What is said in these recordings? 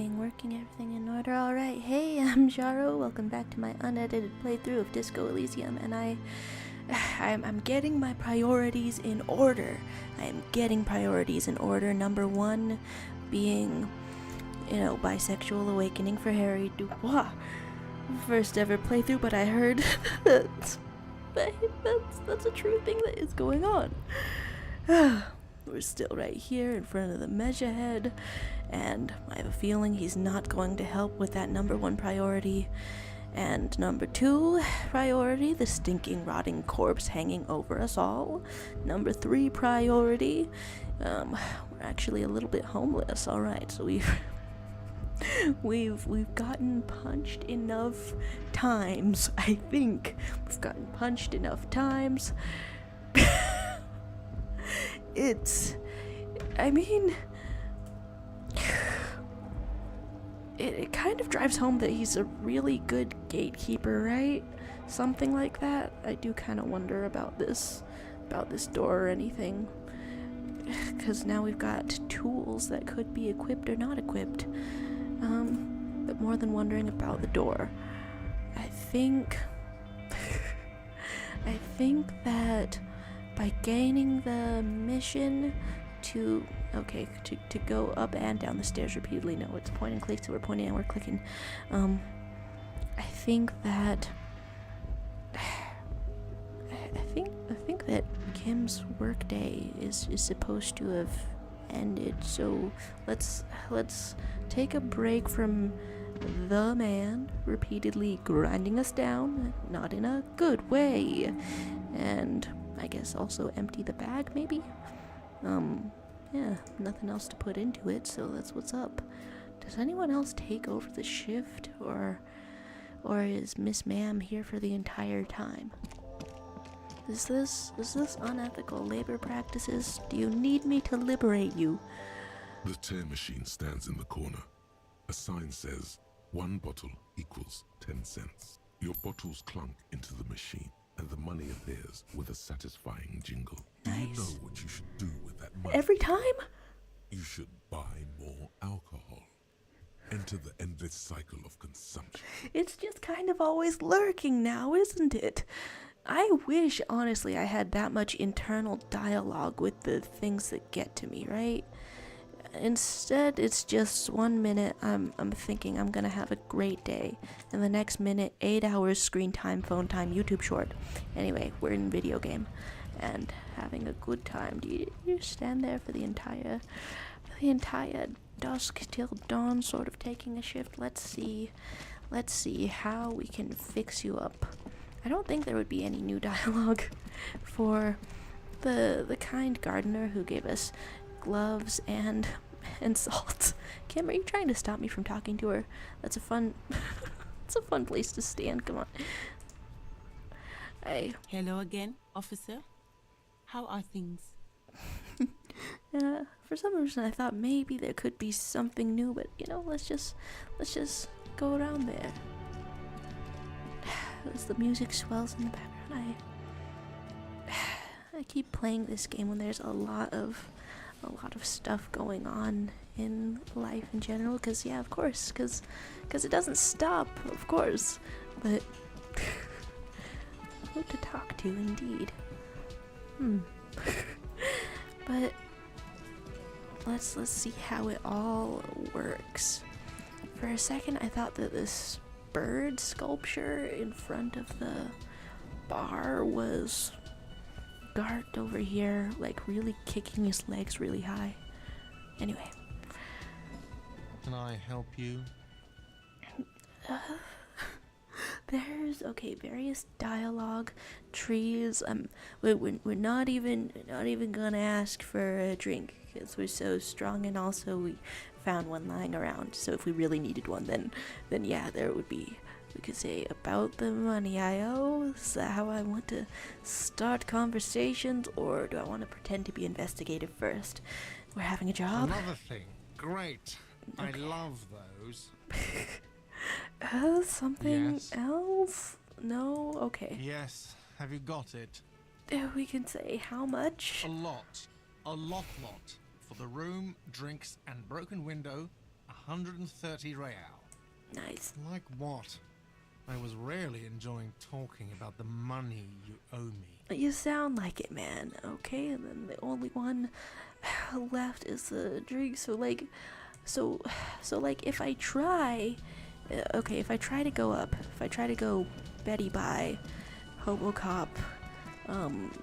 working, everything in order. Alright, hey, I'm Jaro. Welcome back to my unedited playthrough of Disco Elysium, and I'm getting my priorities in order. Number one being, bisexual awakening for Harry Dubois. First ever playthrough, but I heard that's a true thing that is going on. We're still right here in front of the measure head, and I have a feeling he's not going to help with that number one priority. And number two priority, the stinking, rotting corpse hanging over us all. Number three priority, we're actually a little bit homeless. Alright, so we've gotten punched enough times, I think. We've gotten punched enough times. It kind of drives home that he's a really good gatekeeper, right? Something like that. I do kind of wonder about this door or anything. Because now we've got tools that could be equipped or not equipped. But more than wondering about the door. I think that by gaining the mission to go up and down the stairs repeatedly. No, it's point and click, so we're pointing and we're clicking. I think that Kim's workday is supposed to have ended. So let's take a break from the man repeatedly grinding us down, not in a good way, and I guess also empty the bag, maybe? Yeah, nothing else to put into it, so that's what's up. Does anyone else take over the shift, or is Miss Ma'am here for the entire time? Is this unethical labor practices? Do you need me to liberate you? The tear machine stands in the corner. A sign says, 1 bottle equals 10 cents. Your bottles clunk into the machine, and the money appears with a satisfying jingle. Nice. Do you know what you should do with that money? Every time? You should buy more alcohol. Enter the endless cycle of consumption. It's just kind of always lurking now, isn't it? I wish, honestly, I had that much internal dialogue with the things that get to me, right? Instead, it's just 1 minute I'm thinking I'm gonna have a great day, and the next minute, 8 hours screen time, phone time, YouTube short. Anyway, we're in video game and having a good time. Do you stand there for the entire dusk till dawn, sort of taking a shift? Let's see how we can fix you up. I don't think there would be any new dialogue for the kind gardener who gave us gloves and salt. Kim, are you trying to stop me from talking to her? That's a fun place to stand. Come on. Hello again, officer. How are things? For some reason I thought maybe there could be something new, but let's just go around there. As the music swells in the background, I keep playing this game when there's a lot of stuff going on in life in general, because of course, because it doesn't stop, of course, but who to talk to, indeed. But let's see how it all works. For a second I thought that this bird sculpture in front of the bar was Gart over here, like really kicking his legs really high. Anyway. Can I help you? There's various dialogue, trees. We're not even gonna ask for a drink because we're so strong, and also we found one lying around. So if we really needed one, then yeah, there would be. We could say about the money I owe. Is that how I want to start conversations, or do I want to pretend to be investigative first? We're having a job. Another thing. Great. Okay. I love those. Something Yes. else? No? Okay. Yes. Have you got it? We can say how much? A lot. A lot. For the room, drinks, and broken window, 130 real. Nice. Like what? I was really enjoying talking about the money you owe me. You sound like it, man. Okay, and then the only one left is the drink. So like if I try, okay, if I try to go up, if I try to go Betty by, Hobo Cop,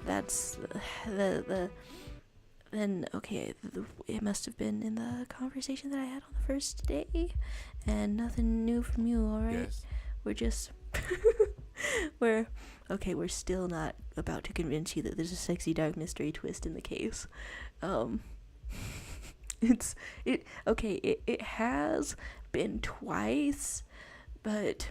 that's then okay, it must have been in the conversation that I had on the first day, and nothing new from you. All right. Yes. We're just we're still not about to convince you that there's a sexy dark mystery twist in the case. It has been twice, but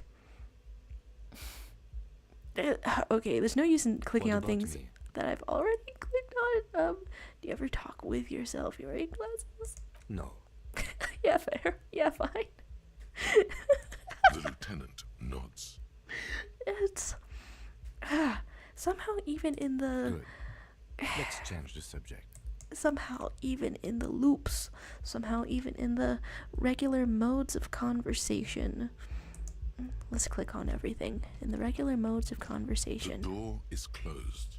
there's no use in clicking What on about things me? that I've already clicked on. Do you ever talk with yourself? You're wearing glasses? No. Yeah, fair. Yeah, fine. The lieutenant nods. It's somehow even in the Good. Let's change the subject. somehow even in the loops, somehow even in the regular modes of conversation. Let's click on everything. In the regular modes of The conversation, door is closed.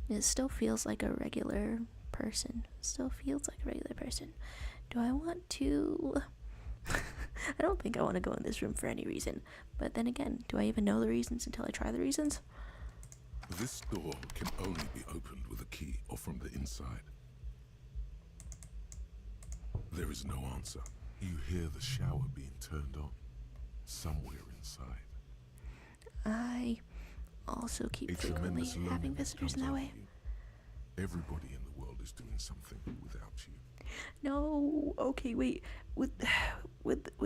it still feels like a regular person. Still feels like a regular person. Do I want to? I don't think I want to go in this room for any reason. But then again, do I even know the reasons until I try the reasons? This door can only be opened with a key or from the inside. There is no answer. You hear the shower being turned on somewhere inside. I also keep A frequently tremendous having loneliness visitors comes in that over way. you. Everybody in the world is doing something without you. No, okay, wait. Would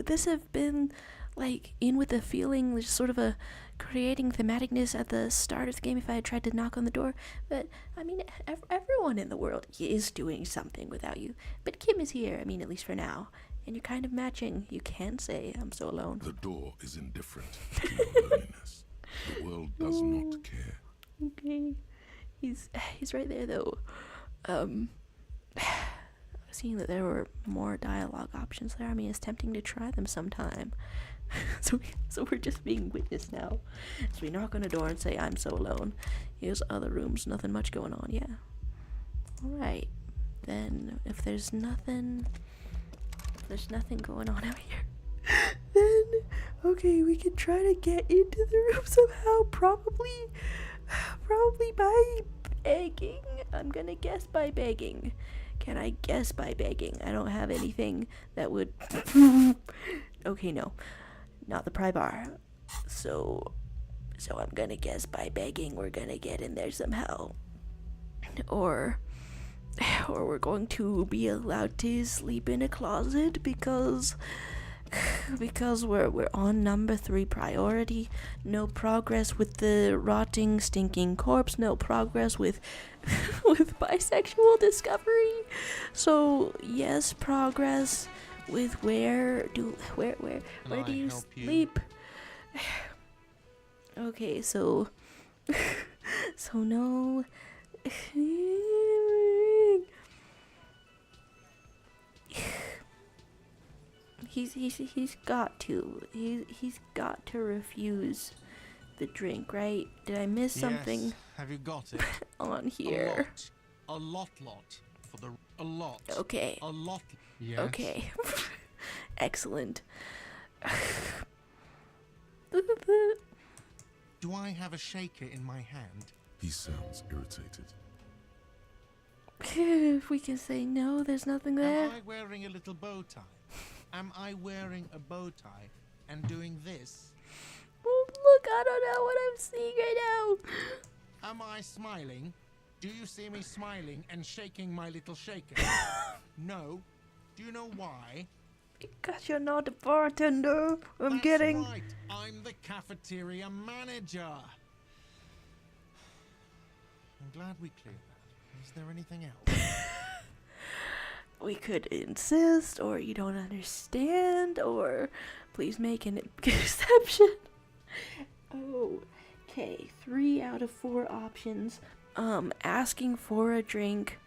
this have been like in with the feeling, just sort of a creating thematicness at the start of the game if I had tried to knock on the door? But I mean, everyone in the world is doing something without you. But Kim is here. I mean, at least for now. And you're kind of matching. You can say I'm so alone. The door is indifferent to your loneliness. The world does not care. Okay, he's right there though. Seeing that there were more dialogue options there, I mean, it's tempting to try them sometime. So we're just being witnessed now. So we knock on a door and say, I'm so alone. Here's other rooms, nothing much going on. Yeah. Alright. Then if there's nothing going on out here, then okay, we can try to get into the room somehow. Probably by begging. I'm gonna guess by begging. Can I guess by begging? I don't have anything that would okay, no. Not the pry bar. So I'm gonna guess by begging we're gonna get in there somehow. Or we're going to be allowed to sleep in a closet because we're on number 3 priority. No progress with the rotting, stinking corpse. No progress with bisexual discovery. So yes, progress with where do you help you? sleep? Okay, so no. He's got to refuse the drink, right? Did I miss something Yes. Have you got it? on here? A lot. A lot. Okay. A lot. Yes. Okay. Excellent. Do I have a shaker in my hand? He sounds irritated. If we can say no, there's nothing there. Am I wearing a little bow tie? Am I wearing a bow tie and doing this? Oh, look, I don't know what I'm seeing right now. Am I smiling? Do you see me smiling and shaking my little shaker? No. Do you know why? Because you're not a bartender. That's right. I'm the cafeteria manager. I'm glad we cleared that. Is there anything else? We could insist, or you don't understand, or please make an exception. Okay, 3 out of 4 options. Asking for a drink.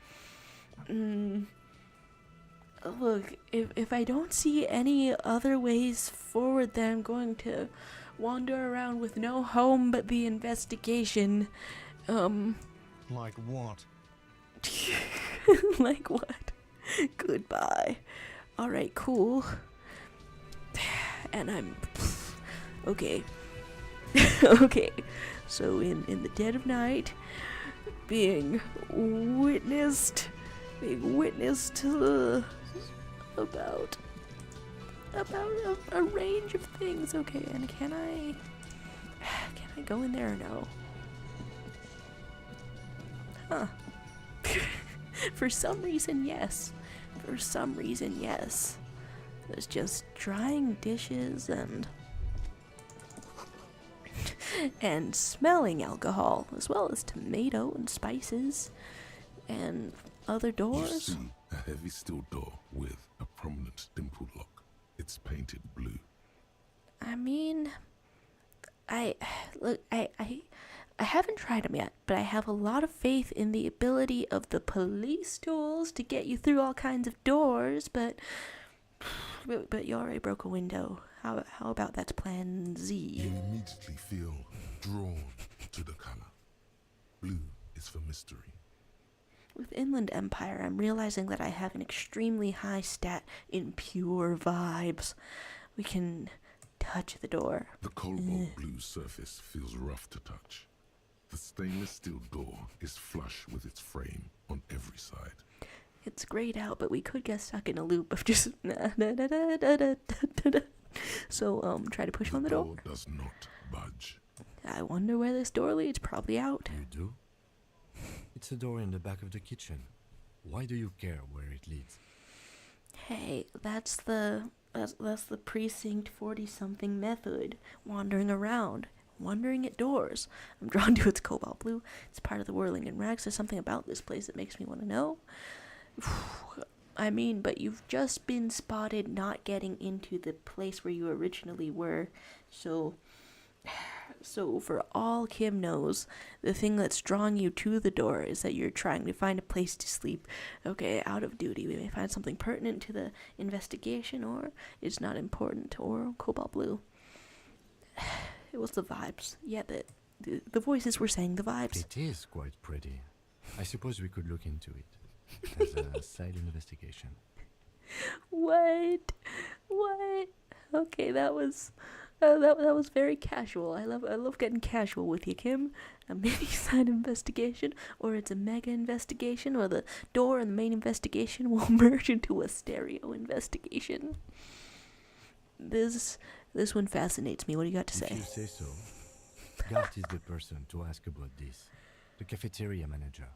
Look, if I don't see any other ways forward, then I'm going to wander around with no home but the investigation. Like what? Like what? Goodbye. Alright, cool. And I'm... Okay. Okay. So in the dead of night, being witness to about a range of things. Okay, and can I go in there or no? Huh. For some reason, yes. For some reason, yes. There's just drying dishes and smelling alcohol, as well as tomato and spices and other You doors. see a heavy steel door with a prominent dimple lock. It's painted blue. I mean, I haven't tried them yet, but I have a lot of faith in the ability of the police tools to get you through all kinds of doors, but you already broke a window. How about that's plan Z? You immediately feel drawn to the color. Blue is for mystery. With Inland Empire, I'm realizing that I have an extremely high stat in pure vibes. We can touch the door. The cobalt blue surface feels rough to touch. The stainless steel door is flush with its frame on every side. It's grayed out, but we could get stuck in a loop of just So, try to push on the door. Does not budge. I wonder where this door leads. Probably out. You do? It's a door in the back of the kitchen. Why do you care where it leads? Hey, that's the precinct 40-something method. Wandering around. Wandering at doors. I'm drawn to its cobalt blue. It's part of the whirling in rags. There's something about this place that makes me want to know. I mean, but you've just been spotted not getting into the place where you originally were. So for all Kim knows, the thing that's drawing you to the door is that you're trying to find a place to sleep. Okay, out of duty. We may find something pertinent to the investigation, or it's not important, or cobalt blue. It was the vibes. Yeah, the voices were saying the vibes. It is quite pretty. I suppose we could look into it as a side investigation. What? Okay, that was very casual. I love getting casual with you, Kim. A mini side investigation, or it's a mega investigation, or the door and the main investigation will merge into a stereo investigation. This one fascinates me. What do you got to say? If you say so. Gart is the person to ask about this. The cafeteria manager.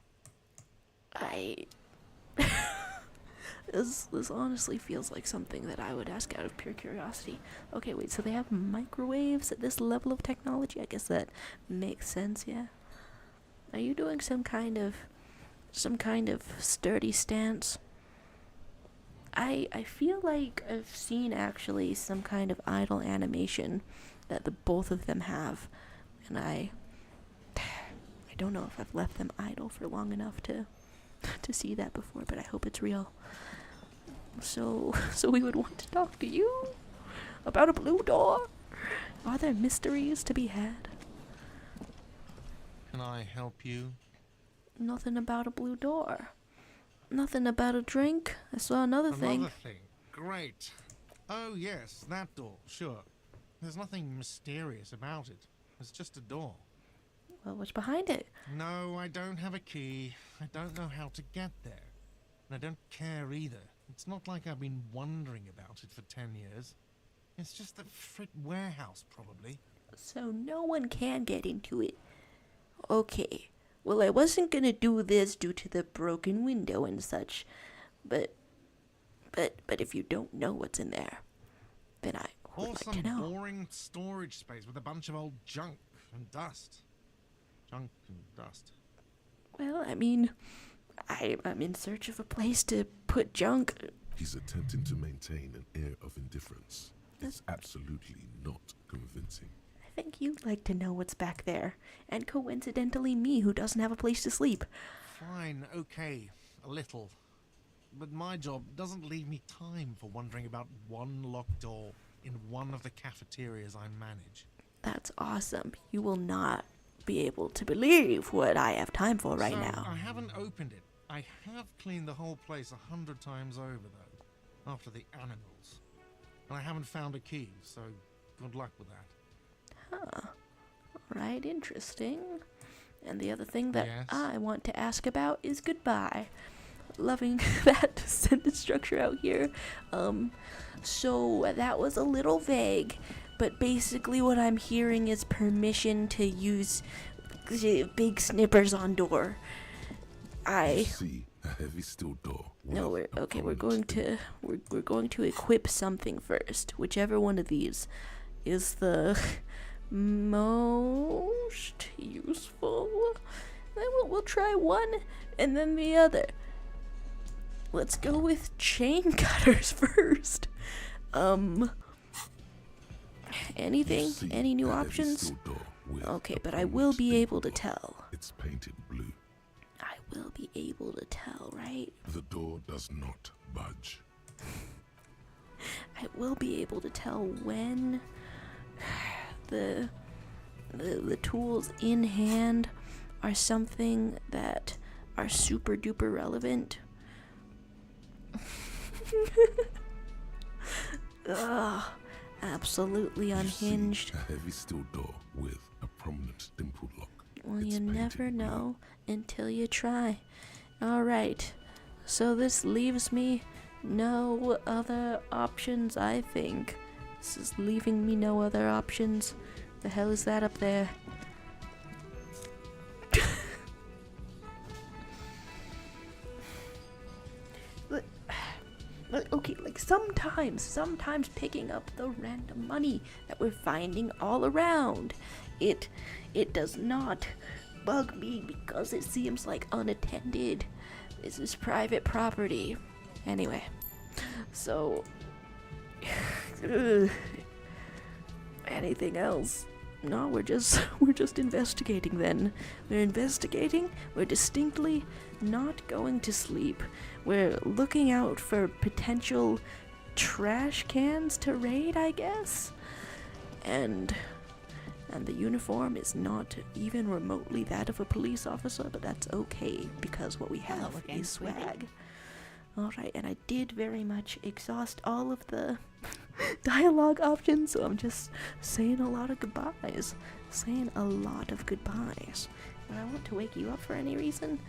This honestly feels like something that I would ask out of pure curiosity. Okay, wait, so they have microwaves at this level of technology? I guess that makes sense, yeah. Are you doing some kind of sturdy stance? I feel like I've seen actually some kind of idle animation that the both of them have, and I don't know if I've left them idle for long enough to see that before, but I hope it's real. So we would want to talk to you about a blue door. Are there mysteries to be had? Can I help you? Nothing about a blue door. Nothing about a drink. I saw another thing. Another thing. Great. Oh, yes, that door. Sure. There's nothing mysterious about it. It's just a door. Well, what's behind it? No, I don't have a key. I don't know how to get there. And I don't care either. It's not like I've been wondering about it for 10 years. It's just the frit warehouse, probably. So no one can get into it. Okay. Well, I wasn't gonna do this due to the broken window and such, but if you don't know what's in there, then I would Or like some to know. boring storage space with a bunch of old junk and dust. Junk and dust. Well, I mean, I'm in search of a place to put junk. He's attempting to maintain an air of indifference. It's absolutely not convincing. I think you'd like to know what's back there, and coincidentally me, who doesn't have a place to sleep. Fine, okay. A little. but my job doesn't leave me time for wondering about one locked door in one of the cafeterias I manage. That's awesome. You will not be able to believe what I have time for right So, now. I haven't opened it. I have cleaned the whole place 100 times over, though, after the animals. And I haven't found a key, so good luck with that. Right, interesting. And the other thing that Yes? I want to ask about is goodbye. Loving that sentence structure out here. So that was a little vague, but basically what I'm hearing is permission to use big snippers on door. You see a heavy steel door. No, with a we're prominent going to we're going to equip something first. Whichever one of these is the most useful. Then we'll try one and then the other. Let's go with chain cutters first. Anything? See Any new a heavy options? steel door with Okay, a but I will prominent be steel able to door. tell. It's painted blue. I will be able to tell, right? The door does not budge. I will be able to tell when the tools in hand are something that are super duper relevant. Ugh, absolutely unhinged. See a heavy steel door with a prominent dimple lock. Well, It's you never painted blue. know until you try. Alright, so this leaves me no other options, I think. This is leaving me no other options. The hell is that up there? Okay, like sometimes picking up the random money that we're finding all around, it does not bug me because it seems like unattended. This is private property. Anyway, so anything else? No, we're just investigating then. We're investigating. We're distinctly not going to sleep. We're looking out for potential trash cans to raid, I guess. And the uniform is not even remotely that of a police officer, but that's okay because what we have Hello again, is sweetie. swag. Alright, and I did very much exhaust all of the dialogue options, so I'm just saying a lot of goodbyes. Saying a lot of goodbyes. Would I want to wake you up for any reason?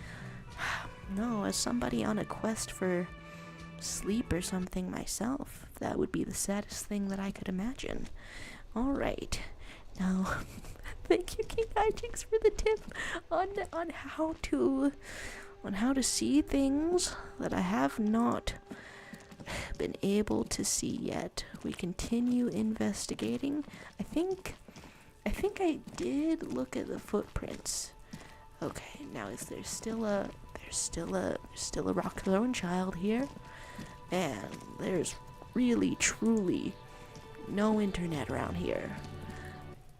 No, as somebody on a quest for sleep or something myself, that would be the saddest thing that I could imagine. Alright, now, thank you, King Hijinks, for the tip on how to see things that I have not been able to see yet. We continue investigating. I think I did look at the footprints. Okay, now is there still a rock throwing child here? And there's really truly no internet around here.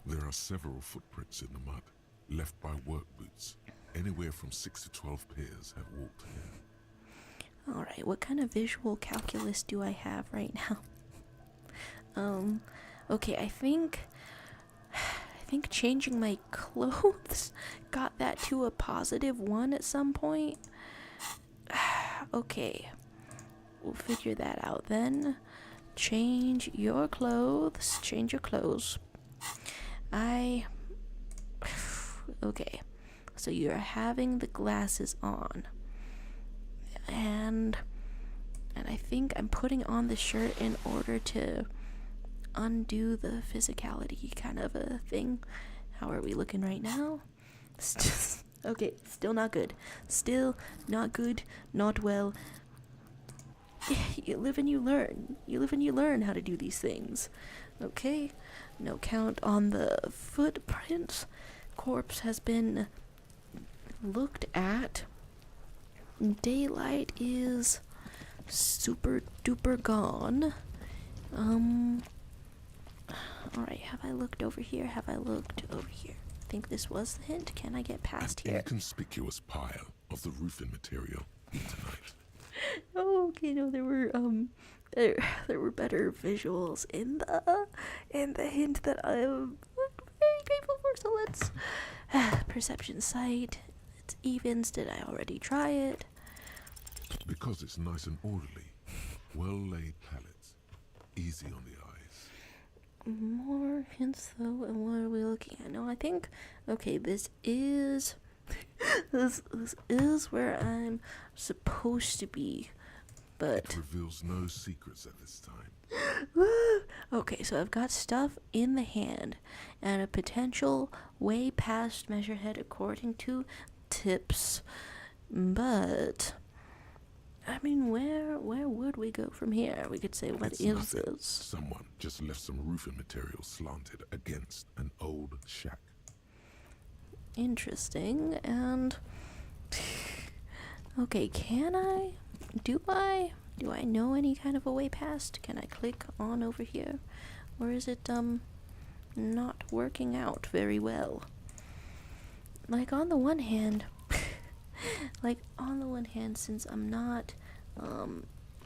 There are several footprints in the mud, left by work boots. Anywhere from 6 to 12 pairs have walked here. Alright, what kind of visual calculus do I have right now? Okay, I think changing my clothes got that to a +1 at some point. Okay, we'll figure that out then. Change your clothes. Okay, so you're having the glasses on. And I think I'm putting on the shirt in order to undo the physicality kind of a thing. How are we looking right now? Okay, still not good. Still not good, not well. You live and you learn. You live and you learn how to do these things. Okay, no count on the footprints. Corpse has been looked at. Daylight is super duper gone. Alright, have I looked over here? I think this was the hint. Can I get past An here? inconspicuous pile of the roofing material eatonite. Oh okay, no, there were better visuals in the hint that I'm very grateful for. So let's perception sight. It's evens. Did I already try it? Because it's nice and orderly. Well-laid palettes. Easy on the eyes. More hints though, and what are we looking at? No, I think okay, this is this is where I'm supposed to be. But It reveals no secrets at this time. okay, so I've got stuff in the hand and a potential way past measure head according to tips. But I mean, where would we go from here? We could say, what It's is nothing. this? Someone just left some roofing material slanted against an old shack. Interesting. And okay, do I know any kind of a way past? Can I click on over here? Or is it not working out very well? Like on the one hand, since I'm not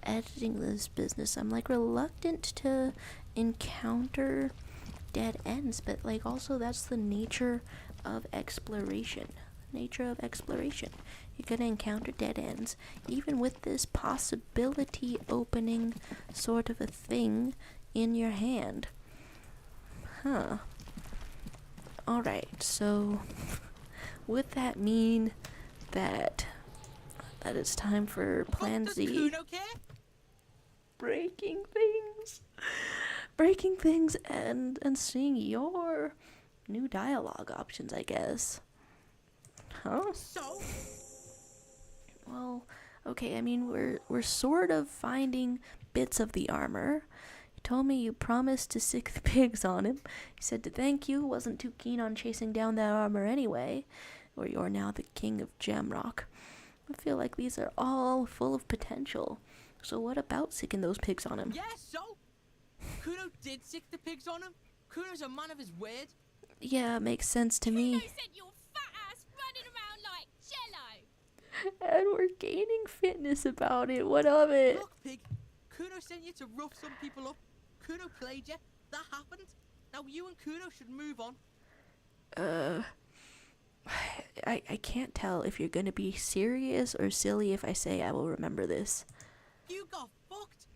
editing this business, I'm like reluctant to encounter dead ends, but like also that's the nature of exploration. You're gonna encounter dead ends, even with this possibility opening sort of a thing in your hand. Huh. Alright, so would that mean that it's time for Plan Does Z? Kuno care? Breaking things and seeing your new dialogue options, I guess. Huh? So, Well, okay, I mean, we're sort of finding bits of the armor. You told me you promised to sick the pigs on him. He said to thank you, wasn't too keen on chasing down that armor anyway. Or you're now the king of Jamrock. I feel like these are all full of potential. So what about sicking those pigs on him? yeah, so? Kuno did sick the pigs on him. Kuno's a man of his word. Yeah, makes sense to Kuno me. sent your fat ass running around like jello. And we're gaining fitness about it. What of it? Look, pig, Kuno sent you to rough some people up. Kuno played you. That happened. Now you and Kuno should move on. I can't tell if you're gonna be serious or silly if I say I will remember this. You got fucked.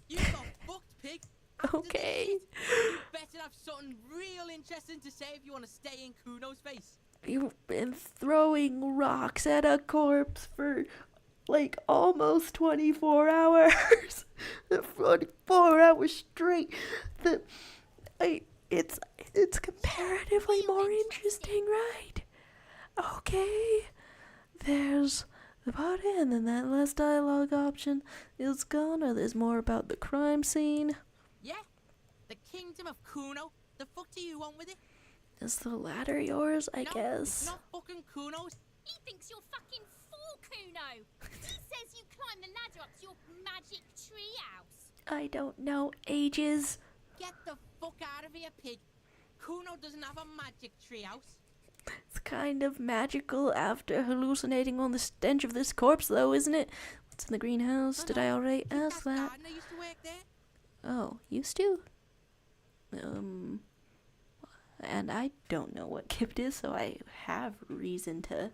You got fucked, pig. After this Okay. shit, you better have something real interesting to say if you want to stay in Kuno's face. You've been throwing rocks at a corpse for like almost 24 hours. 24 hours straight. It's comparatively more interesting, right? Okay. There's the body, and then that last dialogue option is gone, or there's more about the crime scene. Yeah? The kingdom of Kuno? The fuck do you want with it? Is the latter yours, I No, guess? it's not fucking Kuno's. He thinks you're fucking fool, Kuno. He says you climb the ladder up to your magic treehouse. I don't know ages. Get the fuck out of here, pig. Kuno doesn't have a magic treehouse. It's kind of magical after hallucinating on the stench of this corpse, though, isn't it? What's in the greenhouse? Did I already ask that? Gardener used to work there. Oh, used to? And I don't know what Kipt is, so I have reason to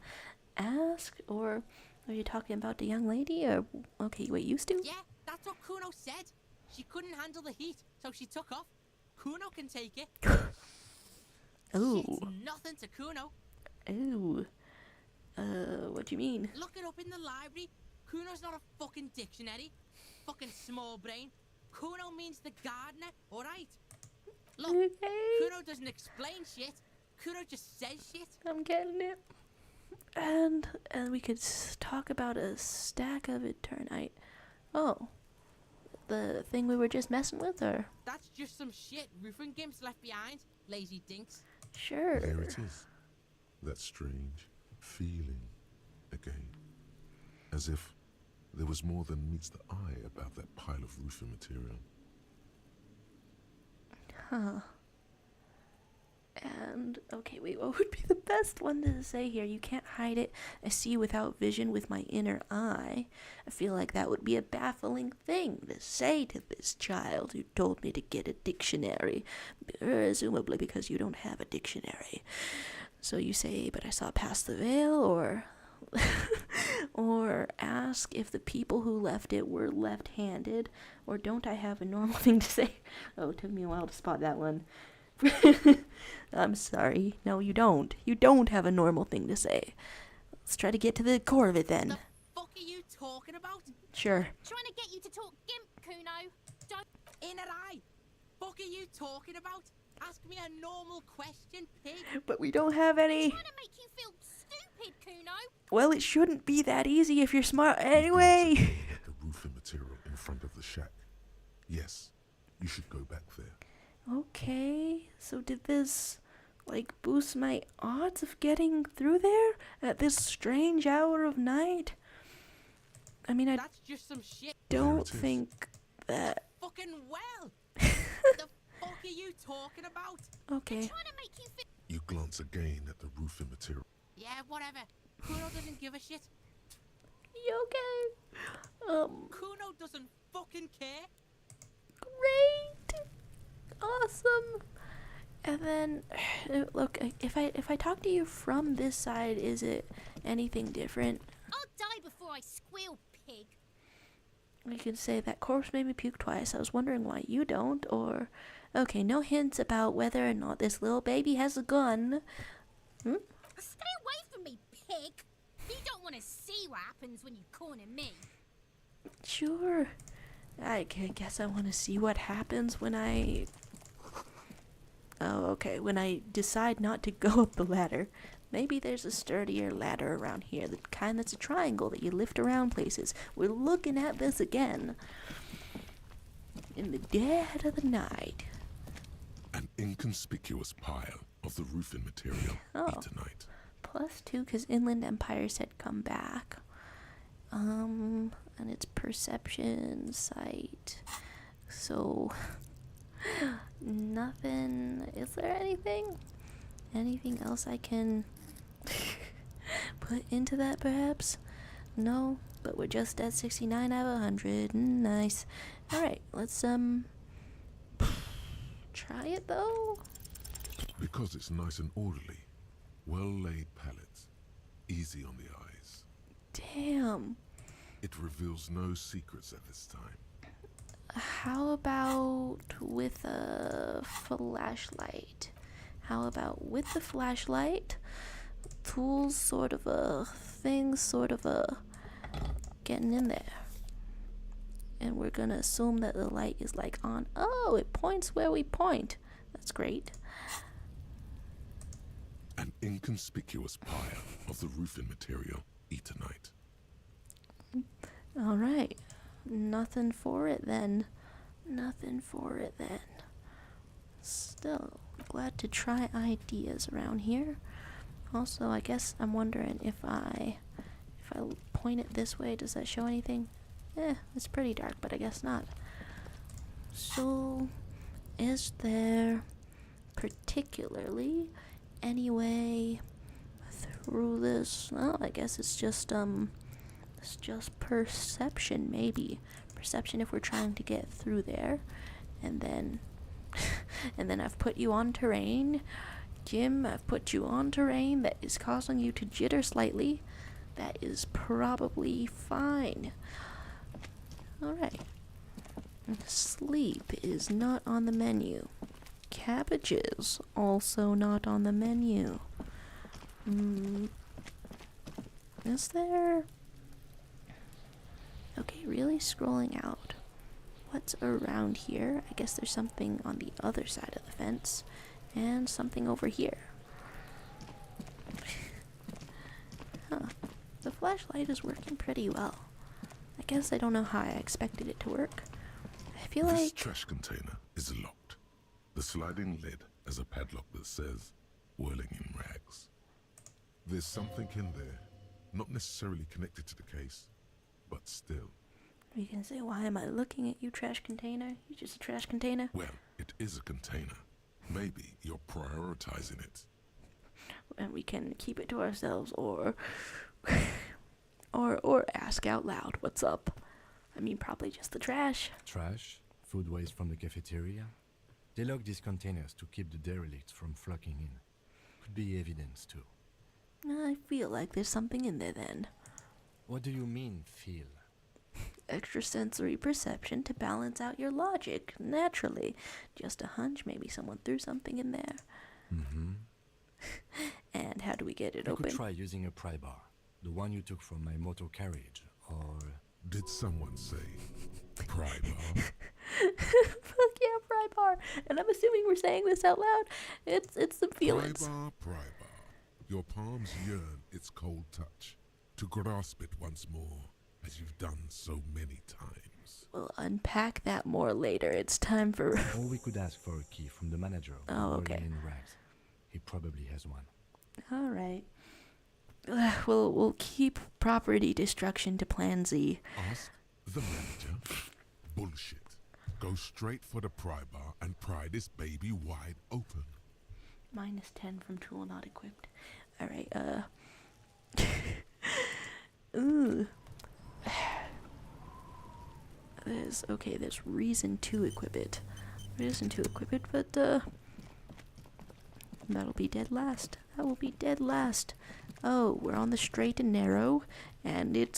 ask. Or are you talking about the young lady? Or okay, wait, used to? Yeah, that's what Kuno said. She couldn't handle the heat, so she took off. Kuno can take it. Oh, Shit's nothing to Kuno. oh. What do you mean? Look it up in the library. Kuno's not a fucking dictionary. Fucking small brain. Kuno means the gardener, alright? Look, Okay, Kuno doesn't explain shit. Kuno just says shit. I'm getting it. And we could talk about a stack of eternite. Oh, the thing we were just messing with, or That's just some shit roofing gimps left behind. Lazy dinks. sure. There it is. That strange feeling again. As if there was more than meets the eye about that pile of roofing material. Huh. And, okay, wait, what would be the best one to say here? You can't hide it. I see without vision with my inner eye. I feel like that would be a baffling thing to say to this child who told me to get a dictionary. Presumably because you don't have a dictionary. So you say, but I saw past the veil, or... or ask if the people who left it were left-handed, or don't I have a normal thing to say? Oh, it took me a while to spot that one. I'm sorry. No, you don't. You don't have a normal thing to say. Let's try to get to the core of it then. The fuck are you talking about? Sure. Trying to get you to talk gimp, Kuno. Don't. Inner eye. Fuck are you talking about? Ask me a normal question, pig. But we don't have any. Trying to make you feel stupid, Kuno. Well, it shouldn't be that easy if you're smart. Anyway. The roofing material in front of the shack. Yes, you should go back there. Okay, so did this, like, boost my odds of getting through there at this strange hour of night? I mean, I That's just some shit. don't think that... Fucking well. The fuck are you talking about? Okay. Trying to make you feel. You glance again at the roofing material. Yeah, whatever. Kuno doesn't give a shit. You okay? Kuno doesn't fucking care. Great! Awesome! And then, look, if I talk to you from this side, is it anything different? I'll die before I squeal, pig. I could say that corpse made me puke twice. I was wondering why you don't, or... Okay, no hints about whether or not this little baby has a gun. Stay away from me, pig. You don't want to see what happens when you corner me. Sure. I guess I want to see what happens when I... Oh, okay. When I decide not to go up the ladder. Maybe there's a sturdier ladder around here. The kind that's a triangle that you lift around places. We're looking at this again. In the dead of the night. An inconspicuous pile of the roofing material. Oh. Eternite. +2 because Inland Empires had come back. And it's perception, sight. So, nothing. Is there anything? Anything else I can put into that, perhaps? No, but we're just at 69 out of 100. Nice. Alright, let's, try it, though. Because it's nice and orderly. Well-laid pallets. Easy on the eyes. Damn. It reveals no secrets at this time. How about with a flashlight? How about with the flashlight? Tools, sort of a thing, sort of a getting in there. And we're gonna assume that the light is like on. Oh, it points where we point. That's great. An inconspicuous pile of the roofing material. Eternite. Alright. Nothing for it then. Nothing for it then. Still, glad to try ideas around here. Also, I guess I'm wondering if I point it this way, does that show anything? It's pretty dark, but I guess not. So, is there particularly any way through this? Well, I guess it's just perception, maybe. Perception if we're trying to get through there. And then and then I've put you on terrain. Jim, I've put you on terrain that is causing you to jitter slightly. That is probably fine. Alright. Sleep is not on the menu. Cabbages also not on the menu. Is there... Okay, really scrolling out. What's around here? I guess there's something on the other side of the fence. And something over here. Huh. The flashlight is working pretty well. I guess I don't know how I expected it to work. I feel This like... trash container is locked. The sliding lid has a padlock that says, whirling in rags. There's something in there, not necessarily connected to the case, but still. You can say, why am I looking at you, trash container? You're just a trash container. Well, it is a container, Maybe you're prioritizing it. And we can keep it to ourselves or or ask out loud what's up. I mean, probably just the trash. Trash, food waste from the cafeteria. They lock these containers to keep the derelicts from flocking in. Could be evidence too. I feel like there's something in there then. What do you mean, feel? Extrasensory perception to balance out your logic, naturally. Just a hunch, maybe someone threw something in there. Mm-hmm. And how do we get it You open? could try using a pry bar, the one you took from my motor carriage, or... Did someone say pry bar? Fuck yeah, pry bar. And I'm assuming we're saying this out loud. It's the feelings. Pry bar. Your palms yearn its cold touch, to grasp it once more, as you've done so many times. We'll unpack that more later. It's time for... Or we could ask for a key from the manager of the Oh, okay. Whirling in Rags. He probably has one. All right. We'll keep property destruction to Plan Z. Ask the manager. Bullshit. Go straight for the pry bar and pry this baby wide open. -10 from tool not equipped. All right. Ooh. There's reason to equip it. But that'll be dead last. That will be dead last. Oh, we're on the straight and narrow, and it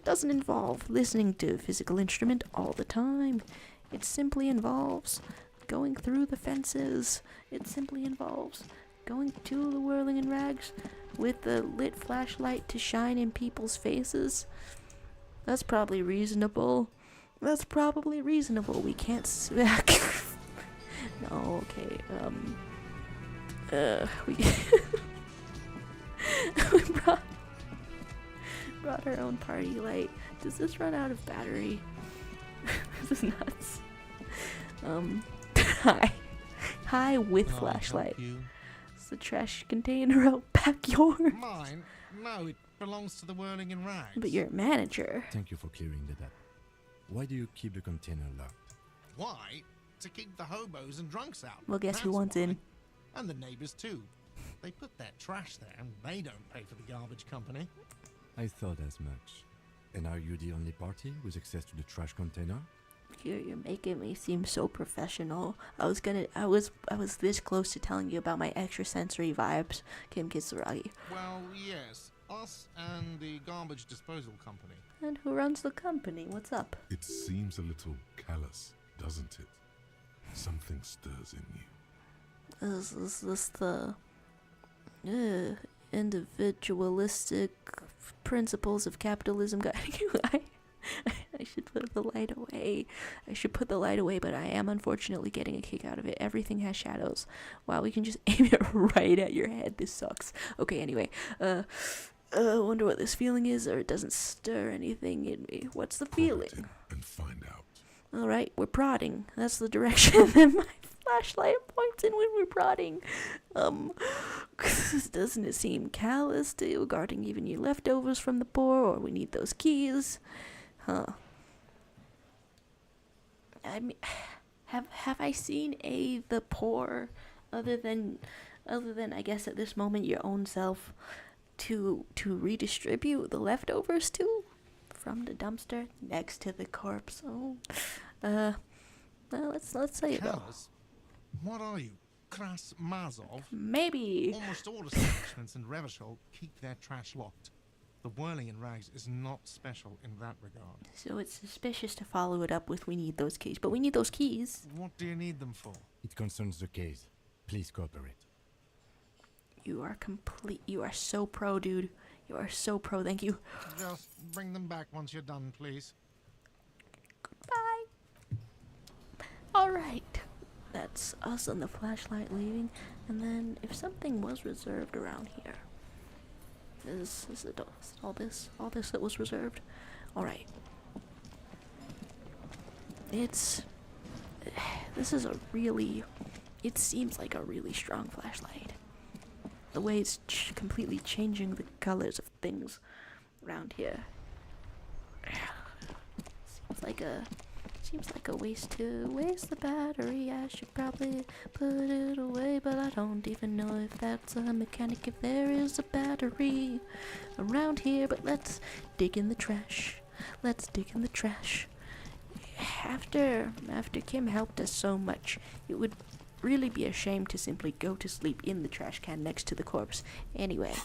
doesn't involve listening to a physical instrument all the time. It simply involves going through the fences. It simply involves going to the Whirling in Rags with the lit flashlight to shine in people's faces. That's probably reasonable. We can't No, okay, we we brought our own party light. Does this run out of battery? This is nuts. Hi with Can I flashlight. help you? Is the trash container out back yours? Mine? No, it belongs to the Whirling in Rags. But you're a manager. Thank you for clearing that up. Why do you keep the container locked? Why? To keep the hobos and drunks out. Well, guess who That's wants why. in? And the neighbours too. They put their trash there and they don't pay for the garbage company. I thought as much. And are you the only party with access to the trash container? You're making me seem so professional. I was this close to telling you about my extrasensory vibes, Kim Kitsuragi. Well, yes. Us and the garbage disposal company. And who runs the company? What's up? It seems a little callous, doesn't it? Something stirs in you. Is this the individualistic principles of capitalism guiding you? I should put the light away. But I am unfortunately getting a kick out of it. Everything has shadows. Wow, we can just aim it right at your head. This sucks. Okay, anyway. Wonder what this feeling is, or it doesn't stir anything in me. What's the feeling? Prod it and find out. Alright, we're prodding. That's the direction that my flashlight points in when we're prodding. Doesn't it seem callous to guarding even your leftovers from the poor, or we need those keys? Huh. I mean, have I seen the poor, other than I guess at this moment your own self, to redistribute the leftovers to? From the dumpster next to the corpse. Oh, well, let's say it though. Callous? What are you? Kras Mazov? Maybe. Almost all establishments in Revachol keep their trash locked. The Whirling in Rags is not special in that regard. So it's suspicious to follow it up with we need those keys. But we need those keys. What do you need them for? It concerns the case. Please cooperate. You are so pro, dude. You are so pro, thank you. Just bring them back once you're done, please. Goodbye. Alright. That's us and the flashlight leaving. And then if something was reserved around here. Is it all this that was reserved? Alright. It seems like a really strong flashlight. The way it's completely changing the colors of things around here. Seems like a waste to waste the battery. I should probably put it away, but I don't even know if that's a mechanic, if there is a battery around here. But let's dig in the trash. Let's dig in the trash. After Kim helped us so much, it would really be a shame to simply go to sleep in the trash can next to the corpse. Anyway,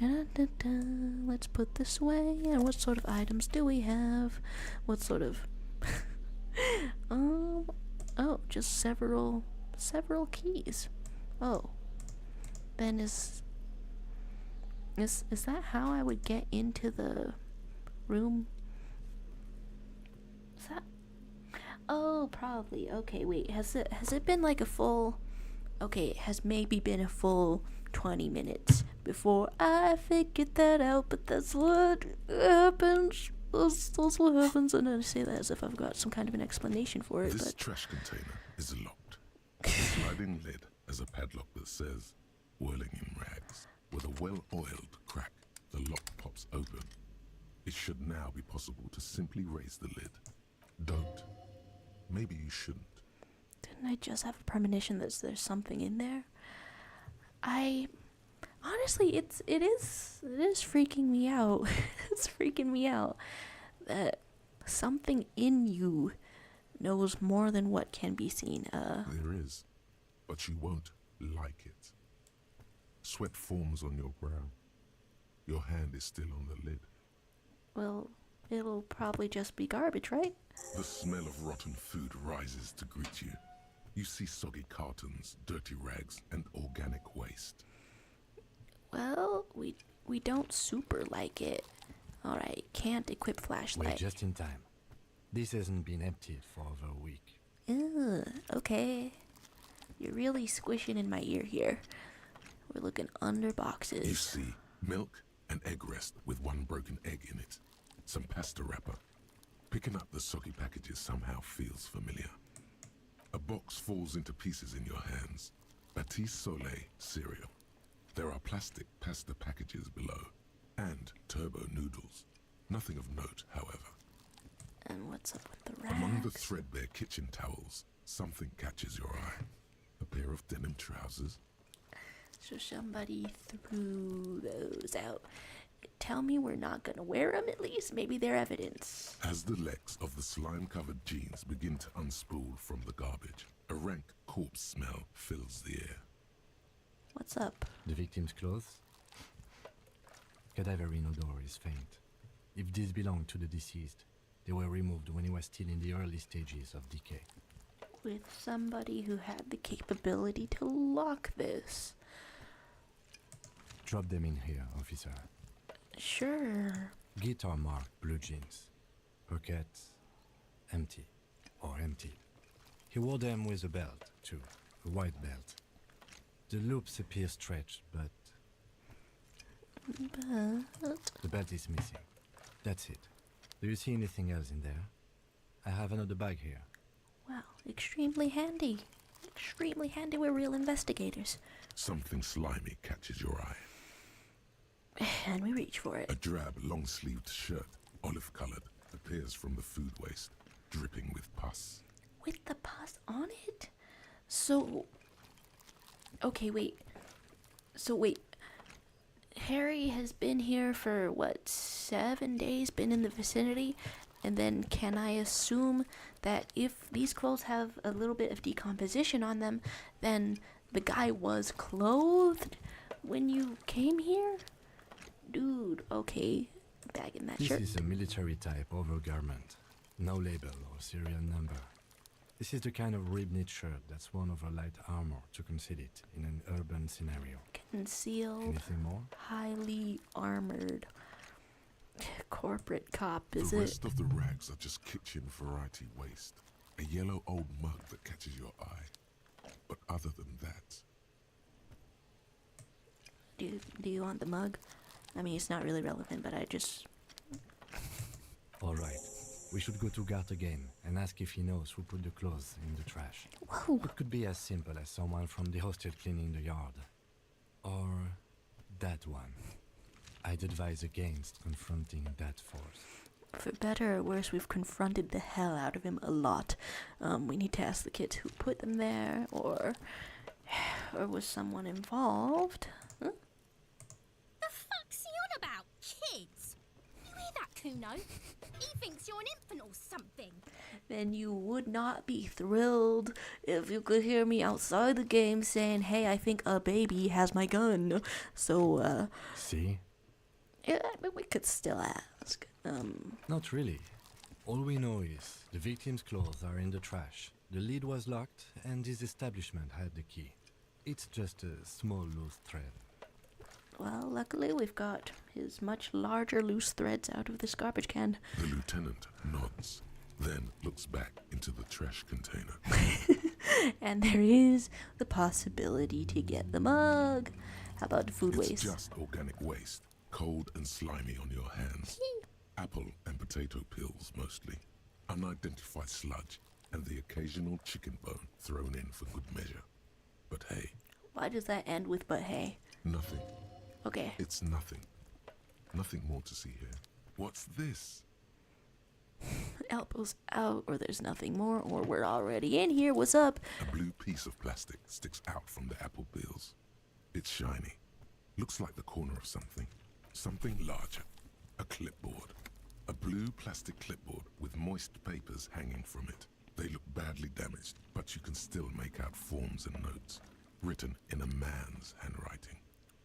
let's put this away. And what sort of items do we have? What sort of oh, just several keys. Oh, then is that how I would get into the room? Is that? Oh, probably. Okay, wait. Has it been like a full? Okay, it has maybe been a full 20 minutes before I figured that out. But that's what happens. That's what happens, and I say that as if I've got some kind of an explanation for it. This but trash container is locked. The sliding lid has a padlock that says "whirling in rags." With a well-oiled crack, the lock pops open. It should now be possible to simply raise the lid. Don't. Maybe you shouldn't. Didn't I just have a premonition that there's something in there? Honestly, it is freaking me out. It's freaking me out that something in you knows more than what can be seen. There is, but you won't like it. Sweat forms on your brow. Your hand is still on the lid. Well, it'll probably just be garbage, right? The smell of rotten food rises to greet you. You see soggy cartons, dirty rags, and organic waste. Well, we don't super like it. Alright, can't equip flashlight. We're just in time. This hasn't been emptied for over a week. Ugh, okay. You're really squishing in my ear here. We're looking under boxes. You see milk and egg rest with one broken egg in it. Some pasta wrapper. Picking up the soggy packages somehow feels familiar. A box falls into pieces in your hands. Batiste Soleil cereal. There are plastic pasta packages below. And turbo noodles. Nothing of note, however. And what's up with the rags? Among the threadbare kitchen towels, something catches your eye. A pair of denim trousers. So somebody threw those out. Tell me we're not gonna wear them at least. Maybe they're evidence. As the legs of the slime-covered jeans begin to unspool from the garbage, a rank corpse smell fills the air. What's up? The victim's clothes? Cadaverine odor is faint. If these belong to the deceased, they were removed when he was still in the early stages of decay. With somebody who had the capability to lock this. Drop them in here, officer. Sure. Guitar marked blue jeans. Pockets empty. Or empty. He wore them with a belt, too. A white belt. The loops appear stretched, but the belt is missing. That's it. Do you see anything else in there? I have another bag here. Wow, extremely handy. Extremely handy. We're real investigators. Something slimy catches your eye. And we reach for it. A drab, long-sleeved shirt, olive-colored, appears from the food waste, dripping with pus. With the pus on it? So... Okay, wait. So, wait. Harry has been here for, what, 7 days? Been in the vicinity? And then can I assume that if these clothes have a little bit of decomposition on them, then the guy was clothed when you came here? Dude, okay. Bag in that This shirt. is a military type overgarment. No label or serial number. This is the kind of rib-knit shirt that's worn over light armor to conceal it in an urban scenario. Concealed, Anything more? highly armored corporate cop, is The it? rest of the rags are just kitchen variety waste. A yellow old mug that catches your eye. But other than that, Do you want the mug? I mean, it's not really relevant, but I just... All right. We should go to Gart again and ask if he knows who put the clothes in the trash. Whoa! It could be as simple as someone from the hostel cleaning the yard. Or that one. I'd advise against confronting that force. For better or worse, we've confronted the hell out of him a lot. We need to ask the kids who put them there, or was someone involved? Huh? The fuck's he on about? Kids? You hear that, Kuno? He thinks you're an infant or something. Then you would not be thrilled if you could hear me outside the game saying, hey, I think a baby has my gun. So, See? yeah, but we could still ask. Not really. All we know is the victim's clothes are in the trash. The lid was locked, and his establishment had the key. It's just a small loose thread. Well, luckily we've got his much larger loose threads out of this garbage can. The lieutenant nods, then looks back into the trash container. And there is the possibility to get the mug. How about the food It's waste? just organic waste, cold and slimy on your hands. Apple and potato peels mostly, unidentified sludge, and the occasional chicken bone thrown in for good measure. But hey, Why does that end with but hey? nothing. Okay. It's nothing. Nothing more to see here. What's this? Elbows out, or there's nothing more, or we're already in here. What's up? A blue piece of plastic sticks out from the apple peels. It's shiny. Looks like the corner of something. Something larger. A clipboard. A blue plastic clipboard with moist papers hanging from it. They look badly damaged, but you can still make out forms and notes, written in a man's handwriting.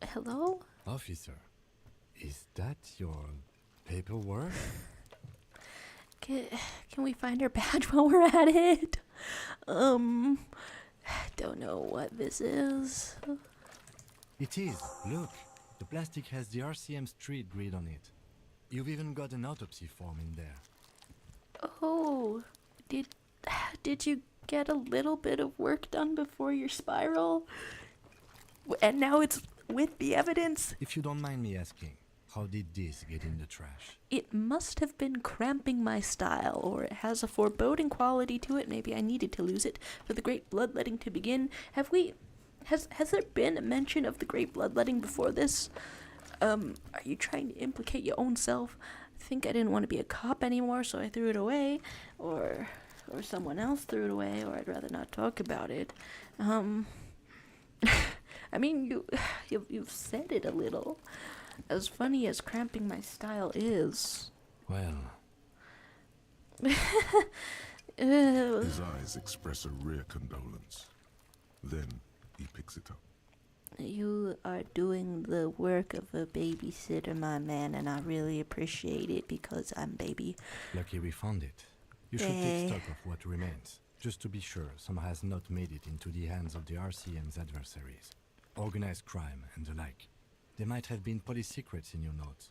Hello? Officer, is that your paperwork? Can we find our badge while we're at it? Don't know what this is. It is. Look, the plastic has the RCM street grid on it. You've even got an autopsy form in there. Oh, did you get a little bit of work done before your spiral? And now it's with the evidence? If you don't mind me asking, how did this get in the trash? It must have been cramping my style, or it has a foreboding quality to it. Maybe I needed to lose it for the great bloodletting to begin. Has there been a mention of the great bloodletting before this? Are you trying to implicate your own self? I think I didn't want to be a cop anymore, so I threw it away, or someone else threw it away, or I'd rather not talk about it. I mean, you've said it a little. As funny as cramping my style is. Well, His eyes express a rare condolence. Then he picks it up. You are doing the work of a babysitter, my man, and I really appreciate it because I'm baby. lucky we found it. You should take stock of what remains, just to be sure some has not made it into the hands of the RCM's adversaries. Organized crime and the like. There might have been police secrets in your notes.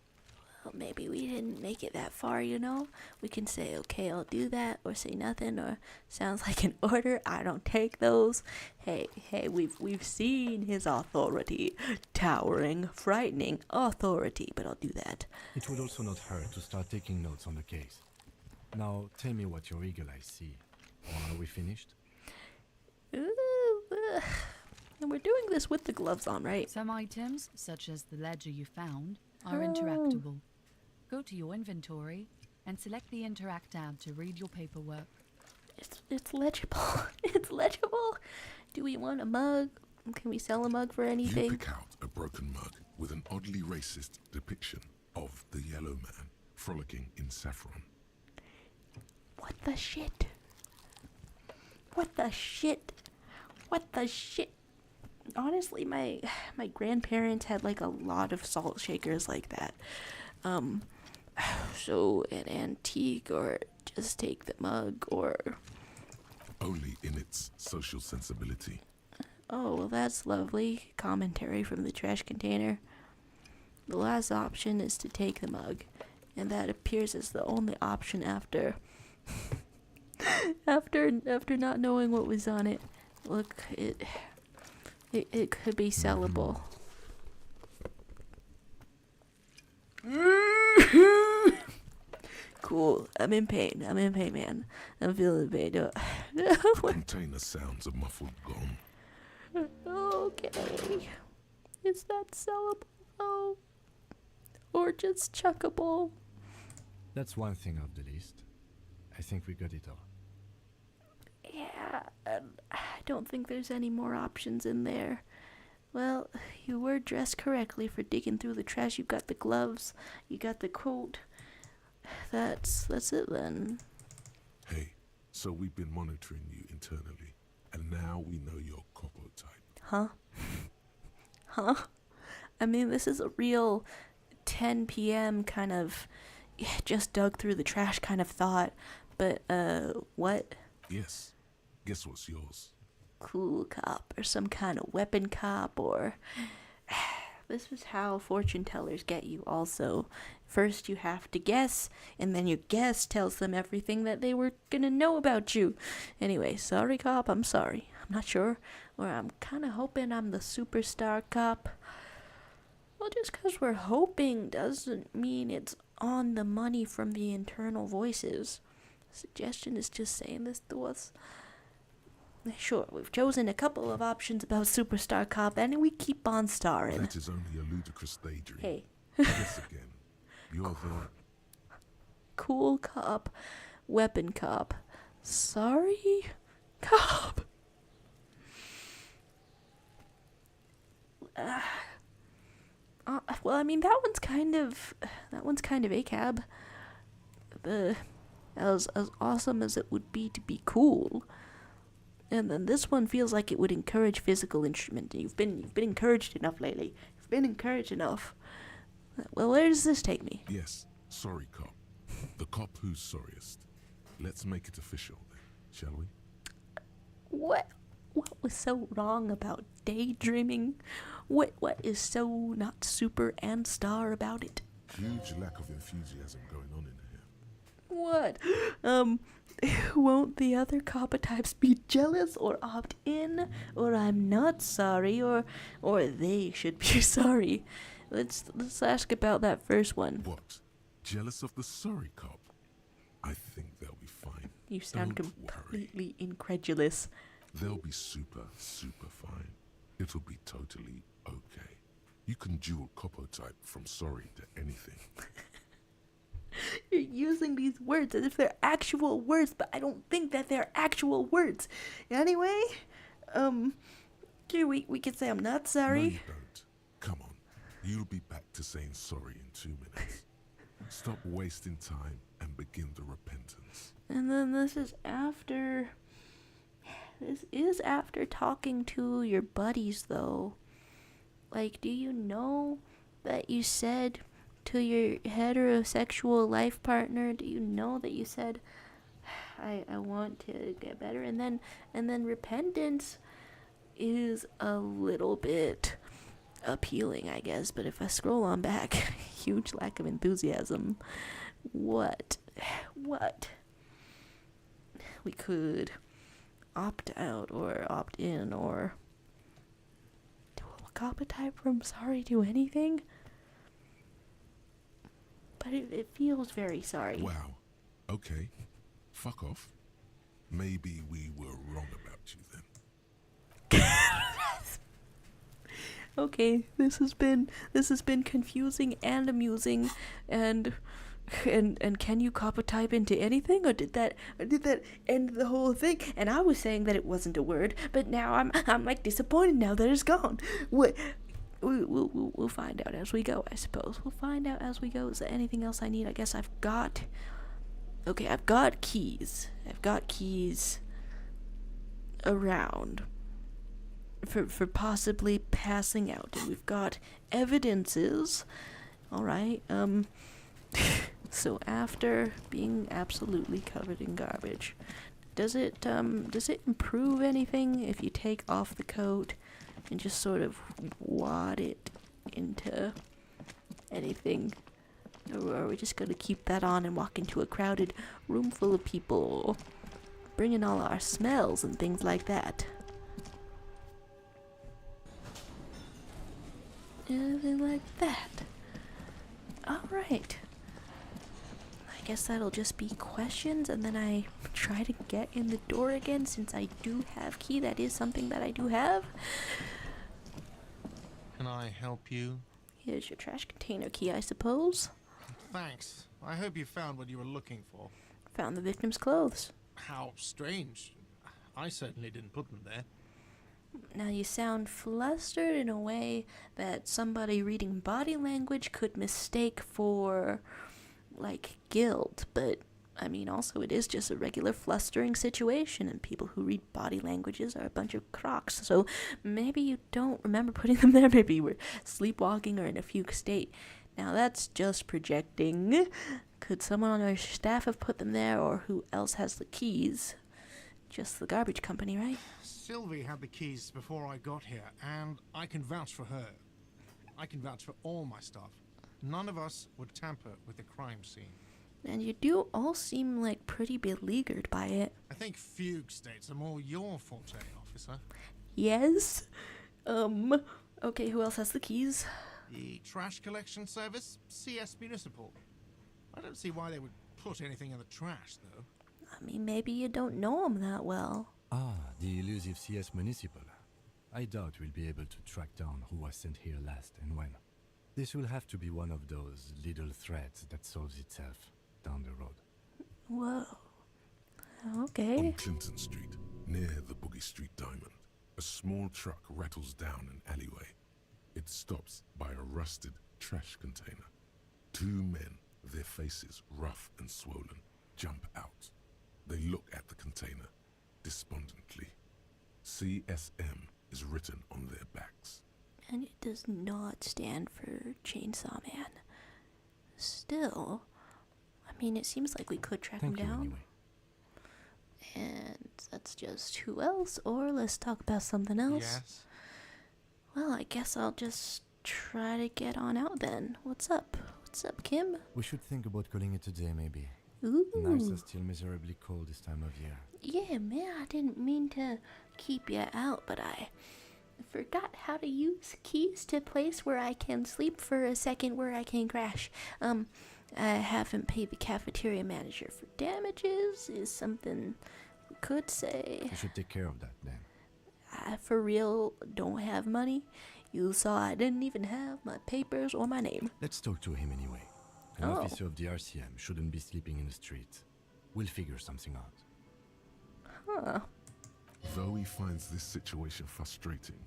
Well, maybe we didn't make it that far, you know? We can say, okay, I'll do that, or say nothing, or sounds like an order. I don't take those. Hey, we've seen his authority. Towering, frightening authority, but I'll do that. It would also not hurt to start taking notes on the case. Now, tell me what your eagle eyes see. Or are we finished? And we're doing this with the gloves on, right? Some items, such as the ledger you found, are interactable. Go to your inventory and select the Interact tab to read your paperwork. It's legible. It's legible. Do we want a mug? Can we sell a mug for You anything? pick out a broken mug with an oddly racist depiction of the yellow man frolicking in saffron. What the shit? What the shit? What the shit? Honestly, my grandparents had like a lot of salt shakers like that. So an antique, or just take the mug, or Only in its social sensibility. oh, well, that's lovely commentary from the trash container. The last option is to take the mug, and that appears as the only option after after not knowing what was on it. Look, it could be sellable. Cool. I'm in pain, man. I'm feeling pain. The container sounds a muffled gong. Okay. Is that sellable, though? Or just chuckable? That's one thing off the list. I think we got it all. Yeah, I don't think there's any more options in there. Well, you were dressed correctly for digging through the trash. You got the gloves, you got the coat. That's it then. Hey, so we've been monitoring you internally, and now we know your Copotype. Huh? Huh? I mean, this is a real 10 p.m. kind of just dug through the trash kind of thought. But, what? Yes. Guess what's yours? Cool cop or some kind of weapon cop or... This is how fortune tellers get you also. First you have to guess, and then your guess tells them everything that they were gonna know about you. Anyway, sorry cop, I'm sorry. I'm not sure. Or I'm kinda hoping I'm the superstar cop. Well, just 'cause we're hoping doesn't mean it's on the money from the internal voices. Suggestion is just saying this to us. Sure, we've chosen a couple of options about Superstar Cop, and we keep on starring. That is only a ludicrous daydream. Hey. Guess again. You're the... Cool cop, weapon cop, sorry cop. Well, I mean, that one's kind of ACAB. As awesome as it would be to be cool. And then this one feels like it would encourage physical instrument. You've been encouraged enough lately. You've been encouraged enough. Well, where does this take me? Yes, sorry cop. The cop who's sorriest. Let's make it official then, shall we? What was so wrong about daydreaming? What is so not super and star about it? Huge lack of enthusiasm going on in here. What? Won't the other Copotypes be jealous or opt in? Or I'm not sorry, or they should be sorry. Let's ask about that first one. What? Jealous of the sorry cop? I think they'll be fine. You sound Don't completely incredulous. They'll be super fine. It'll be totally okay. You can dual Copotype from sorry to anything. You're using these words as if they're actual words, but I don't think that they're actual words. Anyway, here we could say I'm not sorry. No, you don't. Come on. You'll be back to saying sorry in 2 minutes. Stop wasting time and begin the repentance. And then this is after talking to your buddies, though. Like, do you know that you said to your heterosexual life partner, do you know that you said, I want to get better? And then repentance is a little bit appealing, I guess. But if I scroll on back, huge lack of enthusiasm. What? We could opt out or opt in or do a Copotype from sorry to anything. But it feels very sorry. Wow. Okay. Fuck off. Maybe we were wrong about you then. Okay, this has been confusing and amusing, and can you Copotype into anything, or did that end the whole thing? And I was saying that it wasn't a word, but now I'm like disappointed now that it's gone. What? We'll find out as we go, I suppose. We'll find out as we go. Is there anything else I need? I guess I've got keys. I've got keys around for possibly passing out. And we've got evidences. Alright, so after being absolutely covered in garbage, does it improve anything if you take off the coat and just sort of wad it into anything? Or are we just going to keep that on and walk into a crowded room full of people, bringing all our smells and things like that? Anything like that. Alright. I guess that'll just be questions, and then I try to get in the door again since I do have key. That is something that I do have. Can I help you? Here's your trash container key, I suppose. Thanks. I hope you found what you were looking for. Found the victim's clothes. How strange. I certainly didn't put them there. Now you sound flustered in a way that somebody reading body language could mistake for, like, guilt, but I mean, also it is just a regular flustering situation, and people who read body languages are a bunch of crocs, so maybe you don't remember putting them there, maybe you were sleepwalking or in a fugue state. Now that's just projecting. Could someone on our staff have put them there, or who else has the keys? Just the garbage company, right? Sylvie had the keys before I got here, and I can vouch for her. I can vouch for all my staff. None of us would tamper with the crime scene. And you do all seem like pretty beleaguered by it. I think fugue states are more your forte, officer. Yes? Okay, who else has the keys? The trash collection service, CS Municipal. I don't see why they would put anything in the trash, though. I mean, maybe you don't know him that well. Ah, the elusive CS Municipal. I doubt we'll be able to track down who was sent here last and when. This will have to be one of those little threads that solves itself down the road. Whoa. On Okay. Clinton Street, near the Boogie Street Diamond, a small truck rattles down an alleyway. It stops by a rusted trash container. Two men, their faces rough and swollen, jump out. They look at the container despondently. CSM is written on their backs. And it does not stand for Chainsaw Man. Still, I mean, it seems like we could track Thank him you down. anyway. And that's just who else? Or let's talk about something else. Yes. Well, I guess I'll just try to get on out then. What's up? What's up, Kim? We should think about calling it a day, maybe. Ooh. Nights are still miserably cold this time of year. Yeah, man, I didn't mean to keep you out, but I forgot how to use keys to place where I can sleep for a second where I can crash. I haven't paid the cafeteria manager for damages is something we could say. We should take care of that then. I for real don't have money. You saw I didn't even have my papers or my name. Let's talk to him anyway. An Oh. officer of the RCM shouldn't be sleeping in the street. We'll figure something out. Huh. Though he finds this situation frustrating,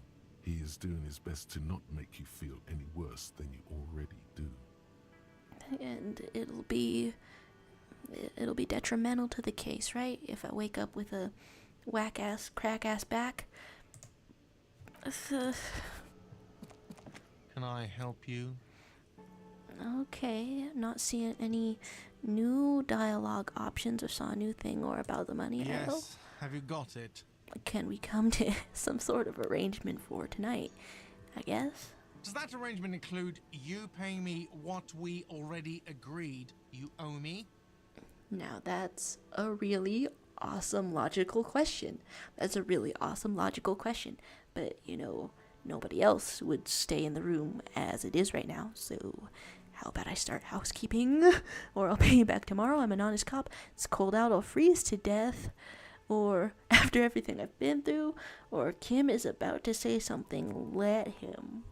he is doing his best to not make you feel any worse than you already do. And it'll be detrimental to the case, right? If I wake up with a whack-ass, crack-ass back. Can I help you? Okay, not seeing any new dialogue options or saw a new thing or about the money. Yes. Have you got it? Can we come to some sort of arrangement for tonight? I guess. Does that arrangement include you paying me what we already agreed you owe me? Now that's a really awesome logical question. That's a really awesome logical question. But, you know, nobody else would stay in the room as it is right now. So how about I start housekeeping? Or I'll pay you back tomorrow. I'm an honest cop. It's cold out. I'll freeze to death. Or after everything I've been through. Or Kim is about to say something. Let him.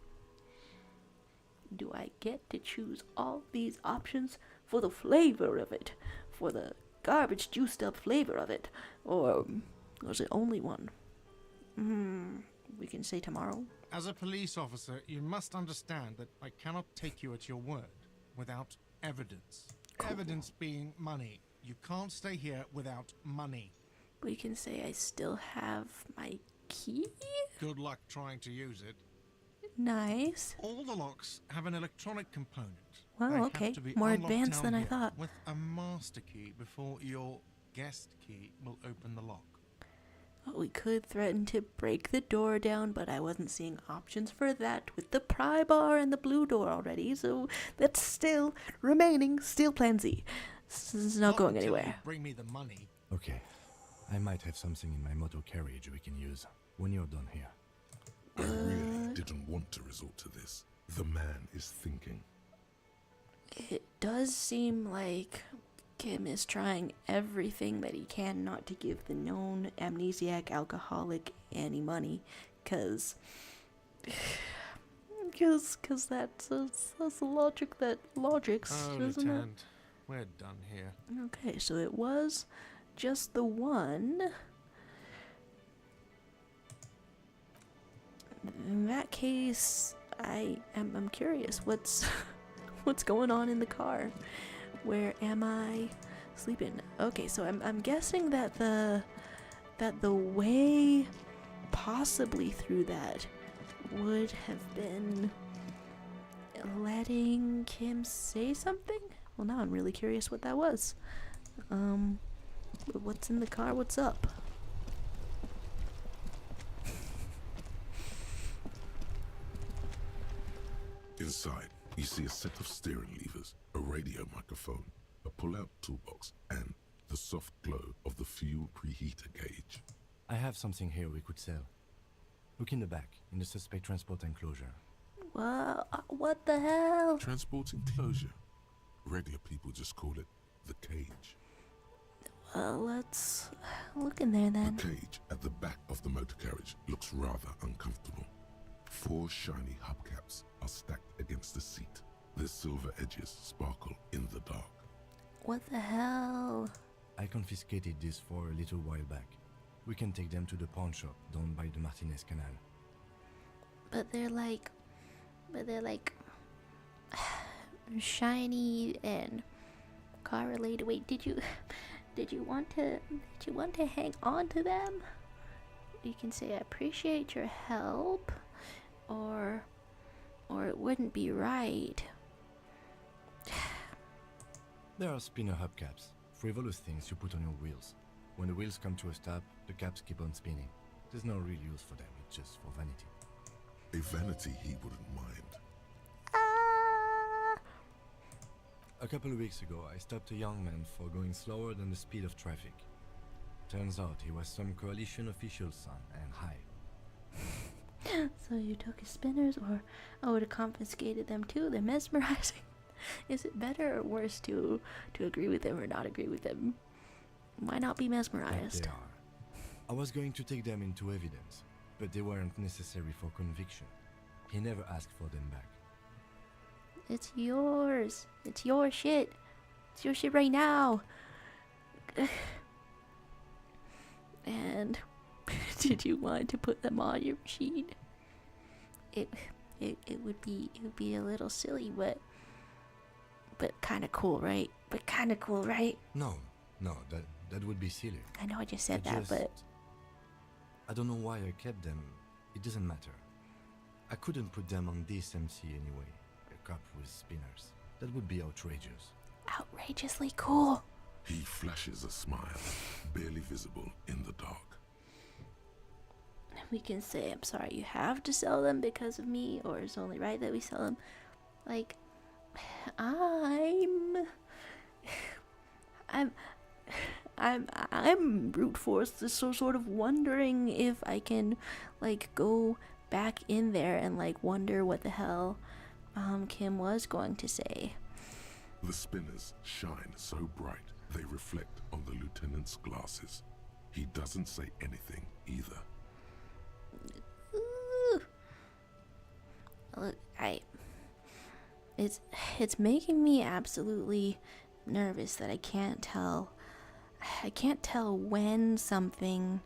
Do I get to choose all these options for the flavor of it? For the garbage juiced up flavor of it? Or is it only one? We can say tomorrow. As a police officer, you must understand that I cannot take you at your word without evidence. Cool. Evidence being money. You can't stay here without money. We can say I still have my key? Good luck trying to use it. Nice. All the locks have an electronic component. Wow, They have okay. to be More unlocked advanced down than I here thought. With a master key before your guest key will open the lock. We could threaten to break the door down, but I wasn't seeing options for that with the pry bar and the blue door already, so that's still remaining, still plan Z. This is not going until you anywhere. bring me the money. Okay. I might have something in my motor carriage we can use when you're done here. I really didn't want to resort to this. The man is thinking. It does seem like Kim is trying everything that he can not to give the known amnesiac alcoholic any money, cause that's a logic that logics, Oh, isn't it? Lieutenant, We're done here. Okay, so it was just the one. In that case, I'm curious. What's what's going on in the car? Where am I sleeping? Okay, so I'm guessing that the way possibly through that would have been letting Kim say something. Well, now I'm really curious what that was. What's in the car? What's up? Inside, you see a set of steering levers, a radio microphone, a pull-out toolbox, and the soft glow of the fuel preheater gauge. I have something here we could sell. Look in the back, in the suspect transport enclosure. Well, what the hell? Transport enclosure. Regular people just call it the cage. Well, let's look in there then. The cage at the back of the motor carriage looks rather uncomfortable. 4 shiny hubcaps are stacked against the seat. Their silver edges sparkle in the dark. What the hell? I confiscated this for a little while back. We can take them to the pawn shop down by the Martinez Canal. But they're like shiny and car related. Wait, did you want to hang on to them? You can say I appreciate your help, or it wouldn't be right. There are spinner hubcaps, frivolous things you put on your wheels. When the wheels come to a stop, the caps keep on spinning. There's no real use for them, it's just for vanity. A vanity he wouldn't mind. A couple of weeks ago, I stopped a young man for going slower than the speed of traffic. Turns out he was some coalition official's son and high. So you took his spinners, or I would have confiscated them too. They're mesmerizing. Is it better or worse to agree with them or not agree with them? Why not be But mesmerized? they are. I was going to take them into evidence, but they weren't necessary for conviction. He never asked for them back. It's yours. It's your shit. It's your shit right now. And did you want to put them on your machine? It would be a little silly, but kind of cool, right? No, that would be silly. I know I just said that, but I don't know why I kept them. It doesn't matter. I couldn't put them on this MC anyway. A cup with spinners. That would be outrageous. outrageously cool. He flashes a smile, barely visible in the dark. We can say, I'm sorry you have to sell them because of me, or it's only right that we sell them. Like, I'm brute force, just sort of wondering if I can, like, go back in there and, like, wonder what the hell Kim was going to say. The spinners shine so bright they reflect on the lieutenant's glasses. He doesn't say anything either. Ooh. Look, it's making me absolutely nervous that I can't tell when something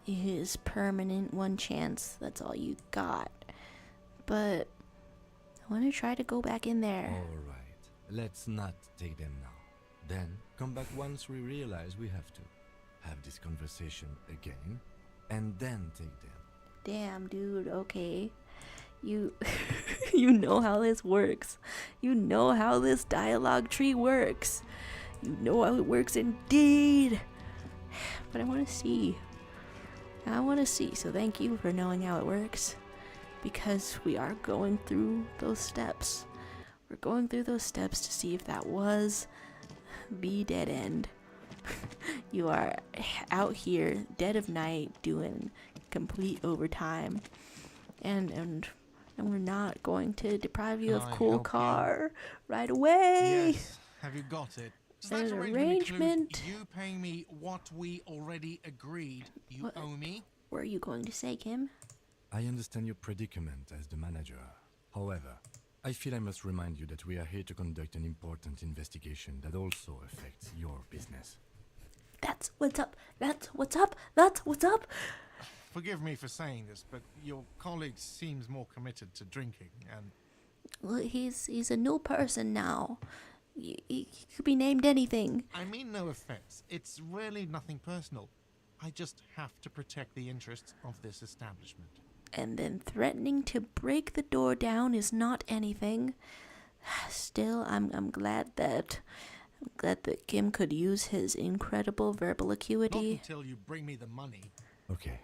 is permanent, one chance, that's all you got. But I want to try to go back in there. All right, let's not take them now. Then come back once we realize we have to have this conversation again, and then take them. Damn, dude, okay. You you know how this works. You know how this dialogue tree works. You know how it works indeed. But I want to see. So thank you for knowing how it works. Because we are going through those steps. We're going through those steps to see if that was the dead end. You are out here, dead of night, doing complete overtime. And we're not going to deprive you of Can I cool help you? car right away. Yes. Have you got it? Does There's that an arrangement include arrangement. you paying me what we already agreed you What? owe me? What are you going to say, Kim? I understand your predicament as the manager. However, I feel I must remind you that we are here to conduct an important investigation that also affects your business. That's what's up. That's what's up. That's what's up. Forgive me for saying this, but your colleague seems more committed to drinking, and Well, he's a new person now. He could be named anything. I mean no offense. It's really nothing personal. I just have to protect the interests of this establishment. And then threatening to break the door down is not anything. Still, I'm glad that Kim could use his incredible verbal Not acuity. until you bring me the money. Okay.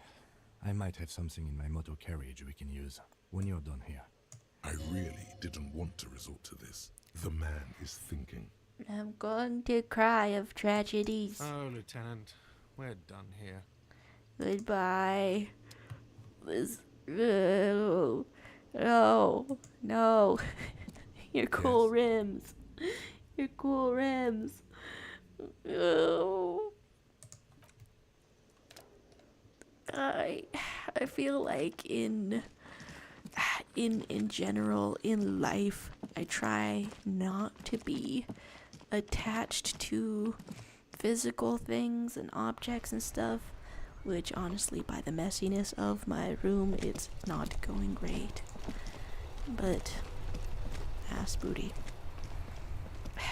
I might have something in my motor carriage we can use when you're done here. I really didn't want to resort to this. The man is thinking. I'm going to cry of tragedies. Oh, Lieutenant, we're done here. Goodbye. This. No. No. Your cool Yes. rims. Your cool rims. Oh. I feel like in general in life I try not to be attached to physical things and objects and stuff, which honestly by the messiness of my room it's not going great. But ass booty.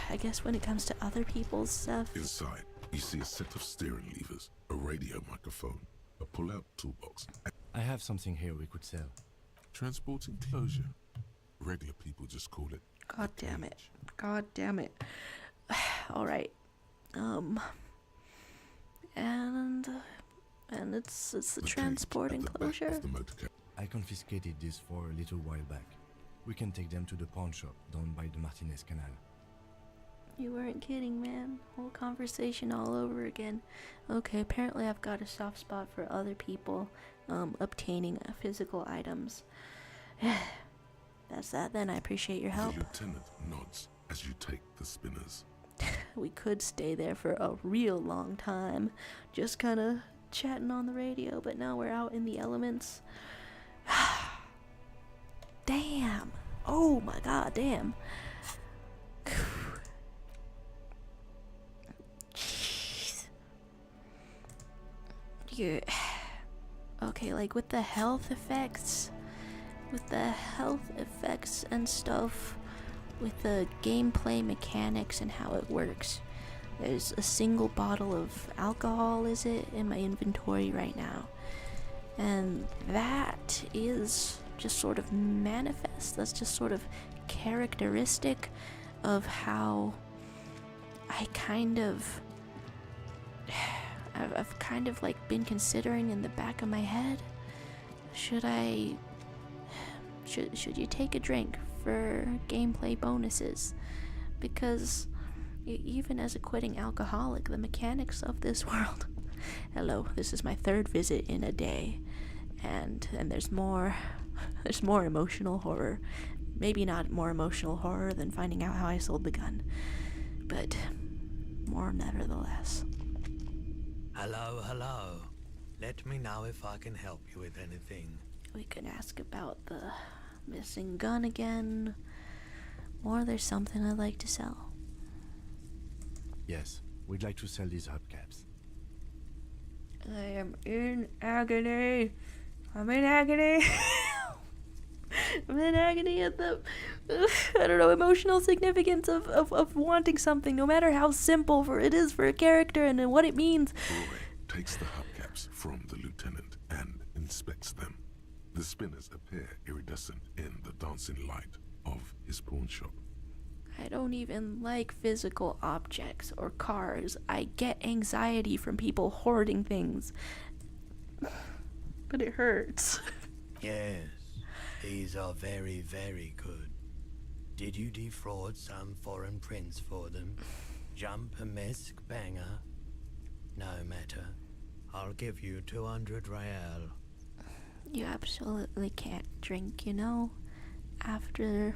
I guess when it comes to other people's stuff, Inside, you see a set of steering levers, a radio microphone, a pull-out toolbox, I have something here we could sell. transport enclosure. Regular people just call it. God damn it. God damn it. Alright. And it's the cage transport at the back enclosure. of the motor car. I confiscated this for a little while back. We can take them to the pawn shop down by the Martinez Canal. You weren't kidding, man. Whole conversation all over again. Okay, apparently I've got a soft spot for other people obtaining physical items. That's that then. I appreciate your help. The lieutenant nods as you take the spinners. We could stay there for a real long time, just kind of chatting on the radio, but now we're out in the elements. Damn. Oh my god, damn. Jeez. You're... Okay, like with the health effects and stuff, with the gameplay mechanics and how it works, there's a single bottle of alcohol, is it, in my inventory right now. And that is just sort of manifest, that's just sort of characteristic of how I kind of... I've kind of like been considering in the back of my head, should you take a drink for gameplay bonuses? Because even as a quitting alcoholic, the mechanics of this world... Hello, this is my third visit in a day, and there's more emotional horror. Maybe not more emotional horror than finding out how I sold the gun, but more nevertheless. Hello, hello. Let me know if I can help you with anything. We could ask about the missing gun again, or there's something I'd like to sell. Yes, we'd like to sell these hubcaps. I am in agony. I'm in agony. I'm in agony at the, I don't know, emotional significance of wanting something, no matter how simple it is for a character and what it means. Roy takes the hubcaps from the lieutenant and inspects them. The spinners appear iridescent in the dancing light of his pawn shop. I don't even like physical objects or cars. I get anxiety from people hoarding things. But it hurts. Yes, these are very, very good. Did you defraud some foreign prince for them? Jump a mesk banger? No matter. I'll give you 200 real. You absolutely can't drink, you know? After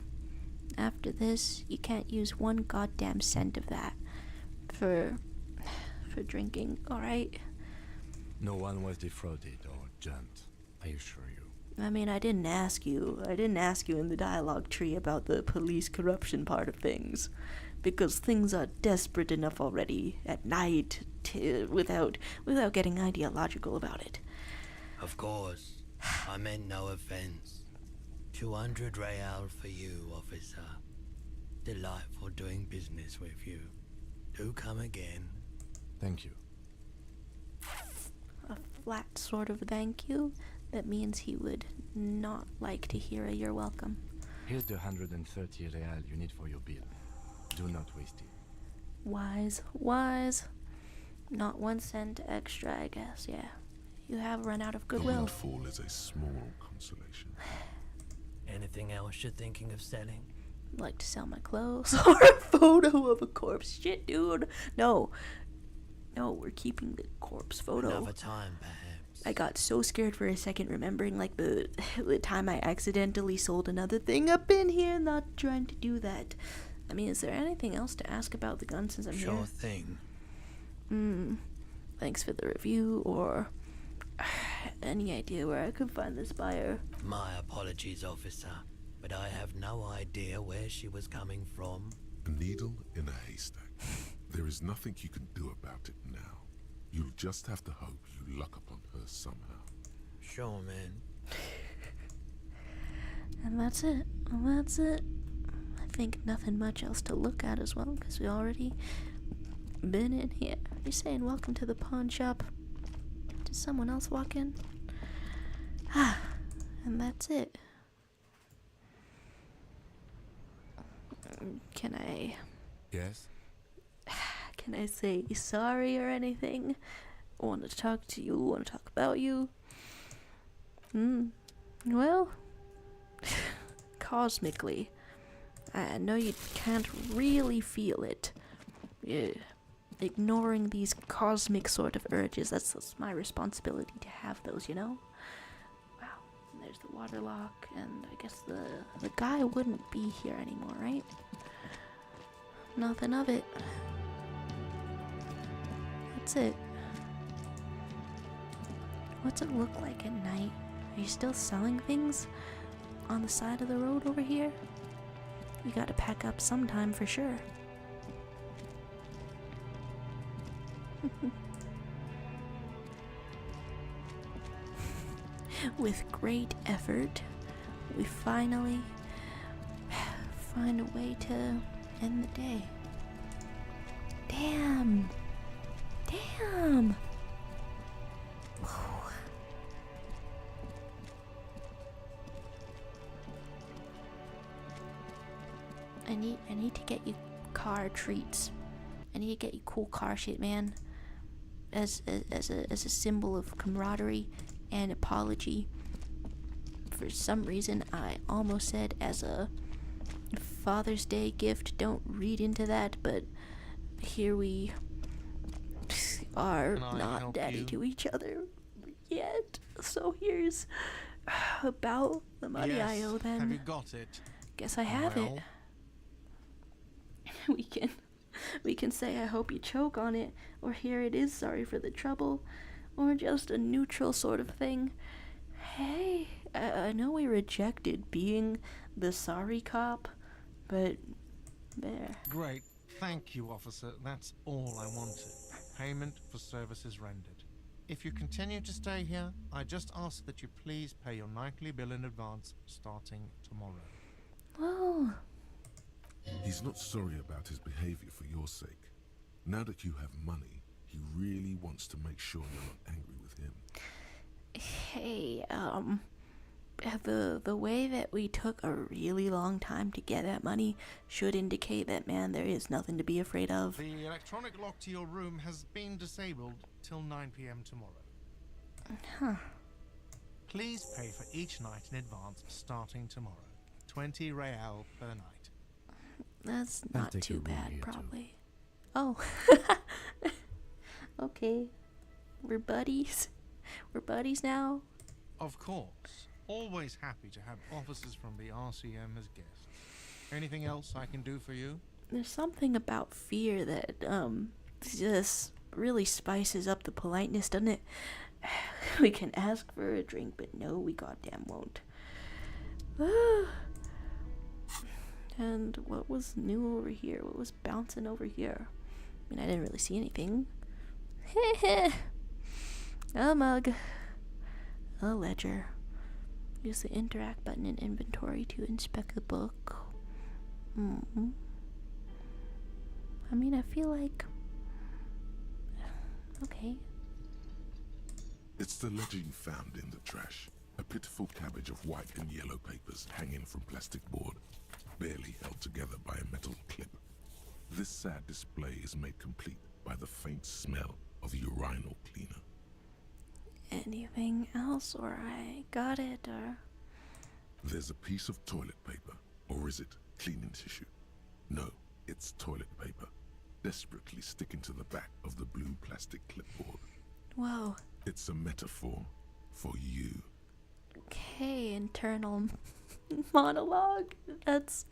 this, you can't use one goddamn cent of that for drinking, alright? No one was defrauded or jumped, I assure you. I mean, I didn't ask you in the dialogue tree about the police corruption part of things, because things are desperate enough already at night without getting ideological about it. Of course, I meant no offense. 200 real for you, officer. Delightful doing business with you. Do come again. Thank you. A flat sort of thank you that means he would not like to hear a you're welcome. Here's the 130 real you need for your bill. Do not waste it. Wise. Not 1 cent extra, I guess, yeah. You have run out of The goodwill. windfall is a small consolation. Anything else you're thinking of selling? Like to sell my clothes or a photo of a corpse. Shit, dude. No, we're keeping the corpse photo. Another time, perhaps. I got so scared for a second, remembering like the time I accidentally sold another thing up in here. Not trying to do that. I mean, is there anything else to ask about the gun since I'm Sure here? thing. Thanks for the review, or any idea where I could find this buyer? My apologies, officer, but I have no idea where she was coming from. A needle in a haystack. There is nothing you can do about it now. You'll just have to hope you luck upon her somehow. Sure, man. And that's it. I think nothing much else to look at as well, because we already been in here. You're saying welcome to the pawn shop. Did someone else walk in? And that's it. Can I Yes? say sorry or anything? I want to talk to you, want to talk about you. Well, cosmically, I know you can't really feel it. Ignoring these cosmic sort of urges, that's my responsibility to have those, you know? Wow, and there's the water lock, and I guess the guy wouldn't be here anymore, right? Nothing of it. That's it. What's it look like at night? Are you still selling things on the side of the road over here? You gotta pack up sometime for sure. With great effort, we finally find a way to end the day. Damn! I need to get you car treats. I need to get you cool car shit, man. As a symbol of camaraderie and apology. For some reason, I almost said as a Father's Day gift. Don't read into that, but here we are Can I not help daddy you? to each other yet. So here's about the money yes. I owe them. Have you got it? Guess I have Well, it. We can say I hope you choke on it, or here it is, sorry for the trouble, or just a neutral sort of thing. Hey, I know we rejected being the sorry cop, but there. Great. Thank you, officer. That's all I wanted. Payment for services rendered. If you continue to stay here, I just ask that you please pay your nightly bill in advance starting tomorrow. Well, He's not sorry about his behavior for your sake. Now that you have money, he really wants to make sure you're not angry with him. hey, the way that we took a really long time to get that money should indicate that, man, there is nothing to be afraid of. The electronic lock to your room has been disabled till 9 p.m. tomorrow. Huh. Please pay for each night in advance starting tomorrow. 20 real per night. That's I'll not take too a room bad, here, too. probably. Oh. Okay. We're buddies. We're buddies now. Of course. Always happy to have officers from the RCM as guests. Anything else I can do for you? There's something about fear that, just really spices up the politeness, doesn't it? We can ask for a drink, but no, we goddamn won't. And what was new over here? What was bouncing over here? I mean, I didn't really see anything. A mug. A ledger. Use the interact button in inventory to inspect the book. I mean, I feel like... Okay. It's the ledger you found in the trash. A pitiful cabbage of white and yellow papers hanging from plastic board, barely held together by a metal clip. This sad display is made complete by the faint smell of urinal cleaner. Anything else, or I got it, or... There's a piece of toilet paper, or is it cleaning tissue? No, it's toilet paper, desperately sticking to the back of the blue plastic clipboard. Whoa. It's a metaphor for you. Okay, internal monologue. That's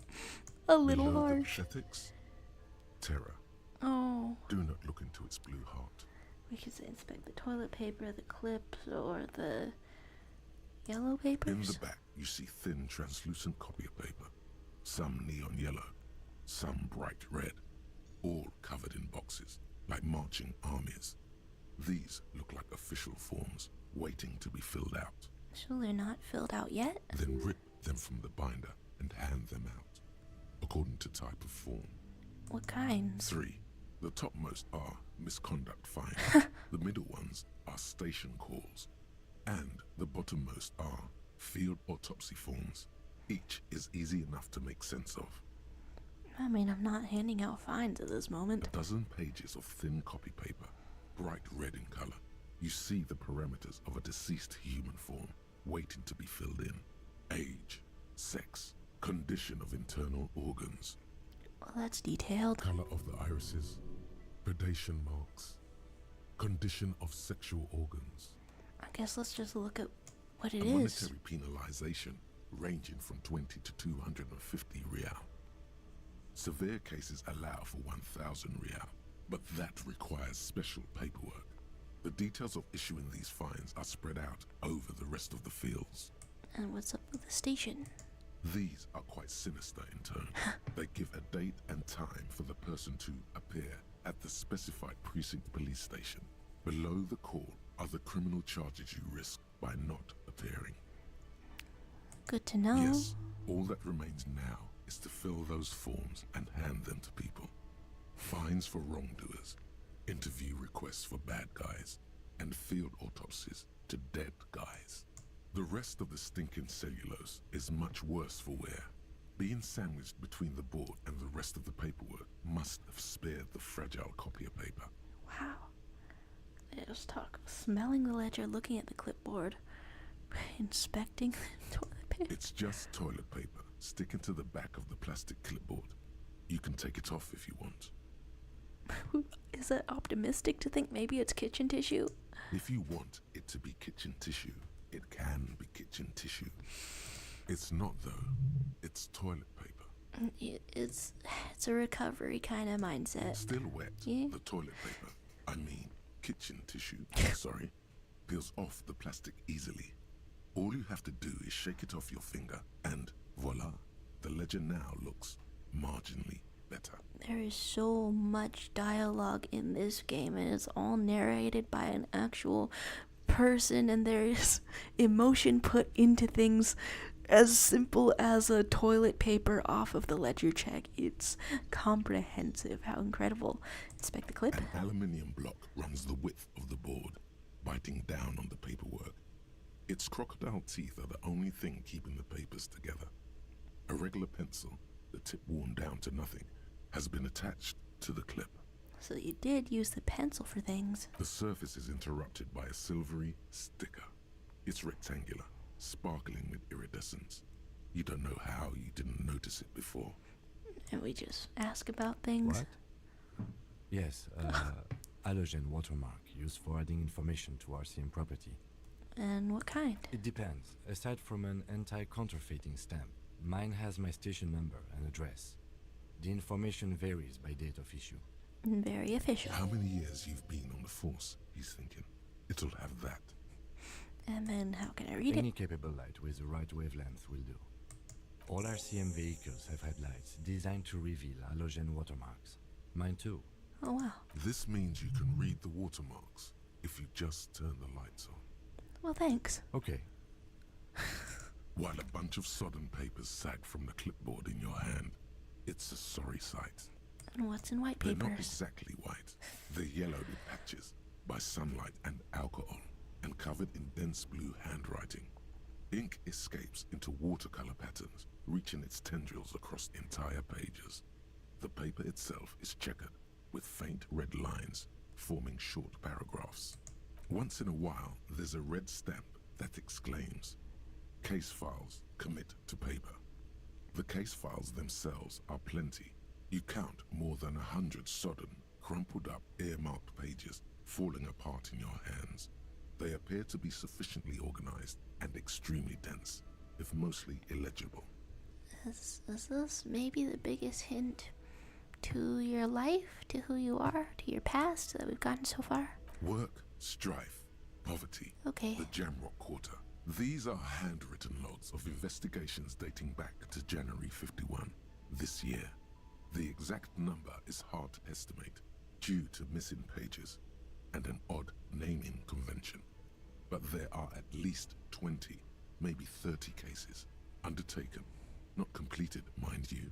a little Below the harsh. pathetics, terror. Oh. Do not look into its blue heart. We could say inspect the toilet paper, the clips, or the yellow papers. In the back, you see thin, translucent copy of paper. Some neon yellow, some bright red, all covered in boxes, like marching armies. These look like official forms, waiting to be filled out. So they're not filled out yet? Then rip them from the binder and hand them out, according to type of form. What kinds? 3. The topmost are misconduct fines. The middle ones are station calls. And the bottommost are field autopsy forms. Each is easy enough to make sense of. I mean, I'm not handing out fines at this moment. A dozen pages of thin copy paper, bright red in color. You see the parameters of a deceased human form, waiting to be filled in. Age, sex, condition of internal organs, Well, that's detailed. color of the irises, predation marks, condition of sexual organs. I guess let's just look at what it A is. monetary penalization ranging from 20 to 250 real. Severe cases allow for 1,000 real, but that requires special paperwork. The details of issuing these fines are spread out over the rest of the fields. And what's up with the station? These are quite sinister in turn. They give a date and time for the person to appear at the specified precinct police station. Below the call are the criminal charges you risk by not appearing. Good to know. Yes, all that remains now is to fill those forms and hand them to people. Fines for wrongdoers, interview requests for bad guys, and field autopsies to dead guys. The rest of the stinking cellulose is much worse for wear. Being sandwiched between the board and the rest of the paperwork must have spared the fragile copy of paper. Wow. There's talk of smelling the ledger, looking at the clipboard, inspecting the toilet paper. It's just toilet paper sticking to the back of the plastic clipboard. You can take it off if you want. Is that optimistic to think maybe it's kitchen tissue? If you want it to be kitchen tissue, it can be kitchen tissue. It's not though. It's toilet paper. It's a recovery kind of mindset. Still wet. Yeah. The toilet paper, I mean kitchen tissue, sorry, peels off the plastic easily. All you have to do is shake it off your finger and voila, the ledger now looks marginally better. There is so much dialogue in this game, and it's all narrated by an actual person, and there is emotion put into things as simple as a toilet paper off of the ledger check. It's comprehensive. How incredible. Inspect the clip. An aluminium block runs the width of the board, biting down on the paperwork. Its crocodile teeth are the only thing keeping the papers together. A regular pencil, the tip worn down to nothing, has been attached to the clip. So you did use the pencil for things. The surface is interrupted by a silvery sticker. It's rectangular, sparkling with iridescence. You don't know how you didn't notice it before. And we just ask about things. What? Yes, halogen watermark used for adding information to RCM property. And what kind? It depends. Aside from an anti-counterfeiting stamp, mine has my station number and address. The information varies by date of issue. Very official. How many years you've been on the force, he's thinking. It'll have that. read Any it? capable light with the right wavelength will do. All RCM vehicles have headlights designed to reveal halogen watermarks. Mine too. Oh, wow. This means you can read the watermarks if you just turn the lights on. Well, thanks. Okay. While a bunch of sodden papers sag from the clipboard in your hand, it's a sorry sight. And what's in white They're not papers? exactly white. They're yellowed with patches by sunlight and alcohol, and covered in dense blue handwriting. Ink escapes into watercolor patterns, reaching its tendrils across entire pages. The paper itself is checkered, with faint red lines, forming short paragraphs. Once in a while, there's a red stamp that exclaims, "Case files, commit to paper." The case files themselves are plenty. You count more than 100 sodden, crumpled up, earmarked pages falling apart in your hands. They appear to be sufficiently organized and extremely dense, if mostly illegible. Is this maybe the biggest hint to your life, to who you are, to your past that we've gotten so far? Work, strife, poverty, Okay. the Jamrock Quarter. These are handwritten logs of investigations dating back to January 51, this year. The exact number is hard to estimate due to missing pages and an odd naming convention. But there are at least 20, maybe 30 cases undertaken, not completed, mind you.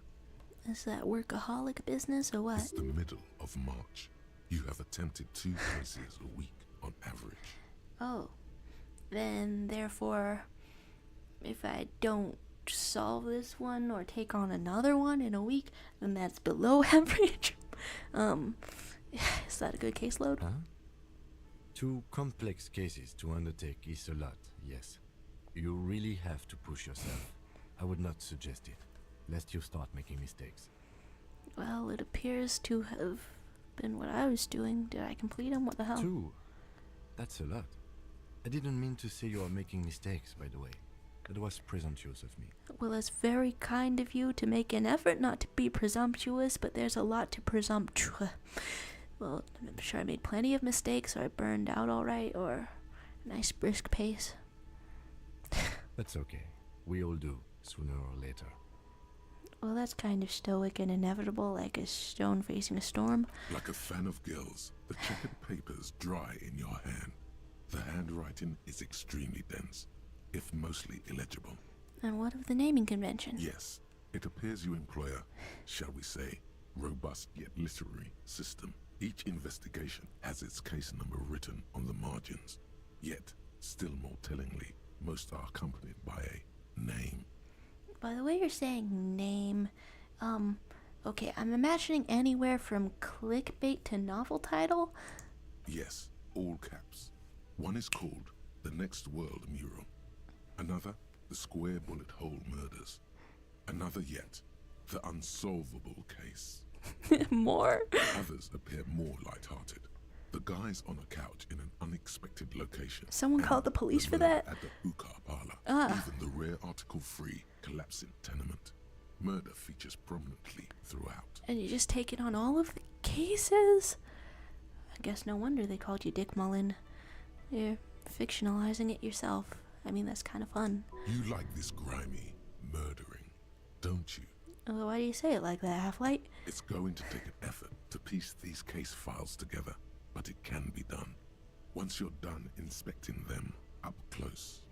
Is that workaholic business or what? It's the middle of March. You have attempted 2 cases a week on average. Oh. Then, therefore, if I don't solve this one or take on another one in a week, then that's below average. Is that a good caseload? Huh? 2 complex cases to undertake is a lot, yes. You really have to push yourself. I would not suggest it, lest you start making mistakes. Well, it appears to have been what I was doing. Did I complete them? What the hell? 2? That's a lot. I didn't mean to say you are making mistakes, by the way. That was presumptuous of me. Well, it's very kind of you to make an effort not to be presumptuous, but there's a lot to presumptuous. Well, I'm sure I made plenty of mistakes, or I burned out all right, or a nice brisk pace. That's okay. We all do, sooner or later. Well, that's kind of stoic and inevitable, like a stone facing a storm. Like a fan of gills, the checkered papers dry in your hand. The handwriting is extremely dense, if mostly illegible. And what of the naming convention? Yes, it appears you employ a, shall we say, robust yet literary system. Each investigation has its case number written on the margins. Yet, still more tellingly, most are accompanied by a name. By the way you're saying name, okay, I'm imagining anywhere from clickbait to novel title. Yes, all caps. One is called The Next World Mural. Another, The Square Bullet Hole Murders. Another yet, The Unsolvable Case. More? Others appear more light-hearted. The guy's on a couch in an unexpected location. Someone and called the police the for murder that? At the hookah parlor. Ah. Even the rare article-free collapsing tenement. Murder features prominently throughout. And you just take it on all of the cases? I guess no wonder they called you Dick Mullen. You're fictionalizing it yourself. I mean, that's kind of fun. You like this grimy murdering, don't you? Why do you say it like that, Half-Light? It's going to take an effort to piece these case files together, but it can be done. Once you're done inspecting them up close.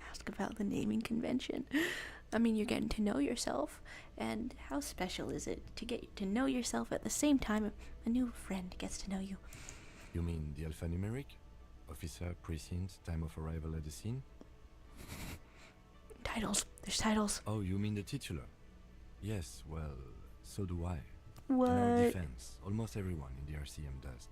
Ask about the naming convention. I mean, you're getting to know yourself, and how special is it to get to know yourself at the same time a new friend gets to know you? You mean the alphanumeric? Officer, precinct, time of arrival at the scene? Titles. There's titles. Oh, you mean the titular? Yes, well, so do I. In our What? defense, almost everyone in the RCM does.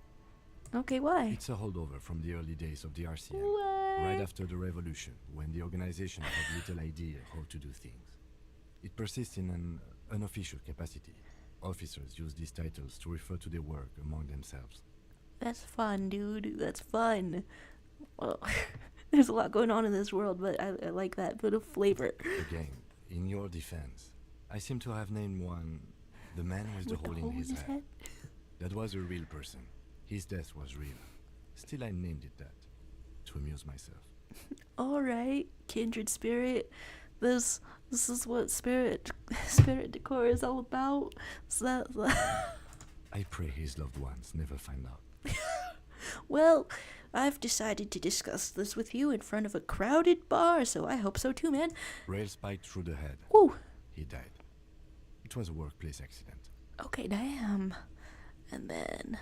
Okay, why? It's a holdover from the early days of the RCM, What? right after the revolution, when the organization had little idea how to do things. It persists in an unofficial capacity. Officers use these titles to refer to their work among themselves. That's fun, dude. That's fun. Well, there's a lot going on in this world, but I like that bit of flavor. Again, in your defense, I seem to have named one the man with the hole in his head. That was a real person. His death was real. Still, I named it that, to amuse myself. Alright, kindred spirit. This is what spirit decor is all about. So that I pray his loved ones never find out. well, I've decided to discuss this with you in front of a crowded bar, so I hope so too, man. Rail spiked through the head. Woo. He died. It was a workplace accident. Okay, damn. And then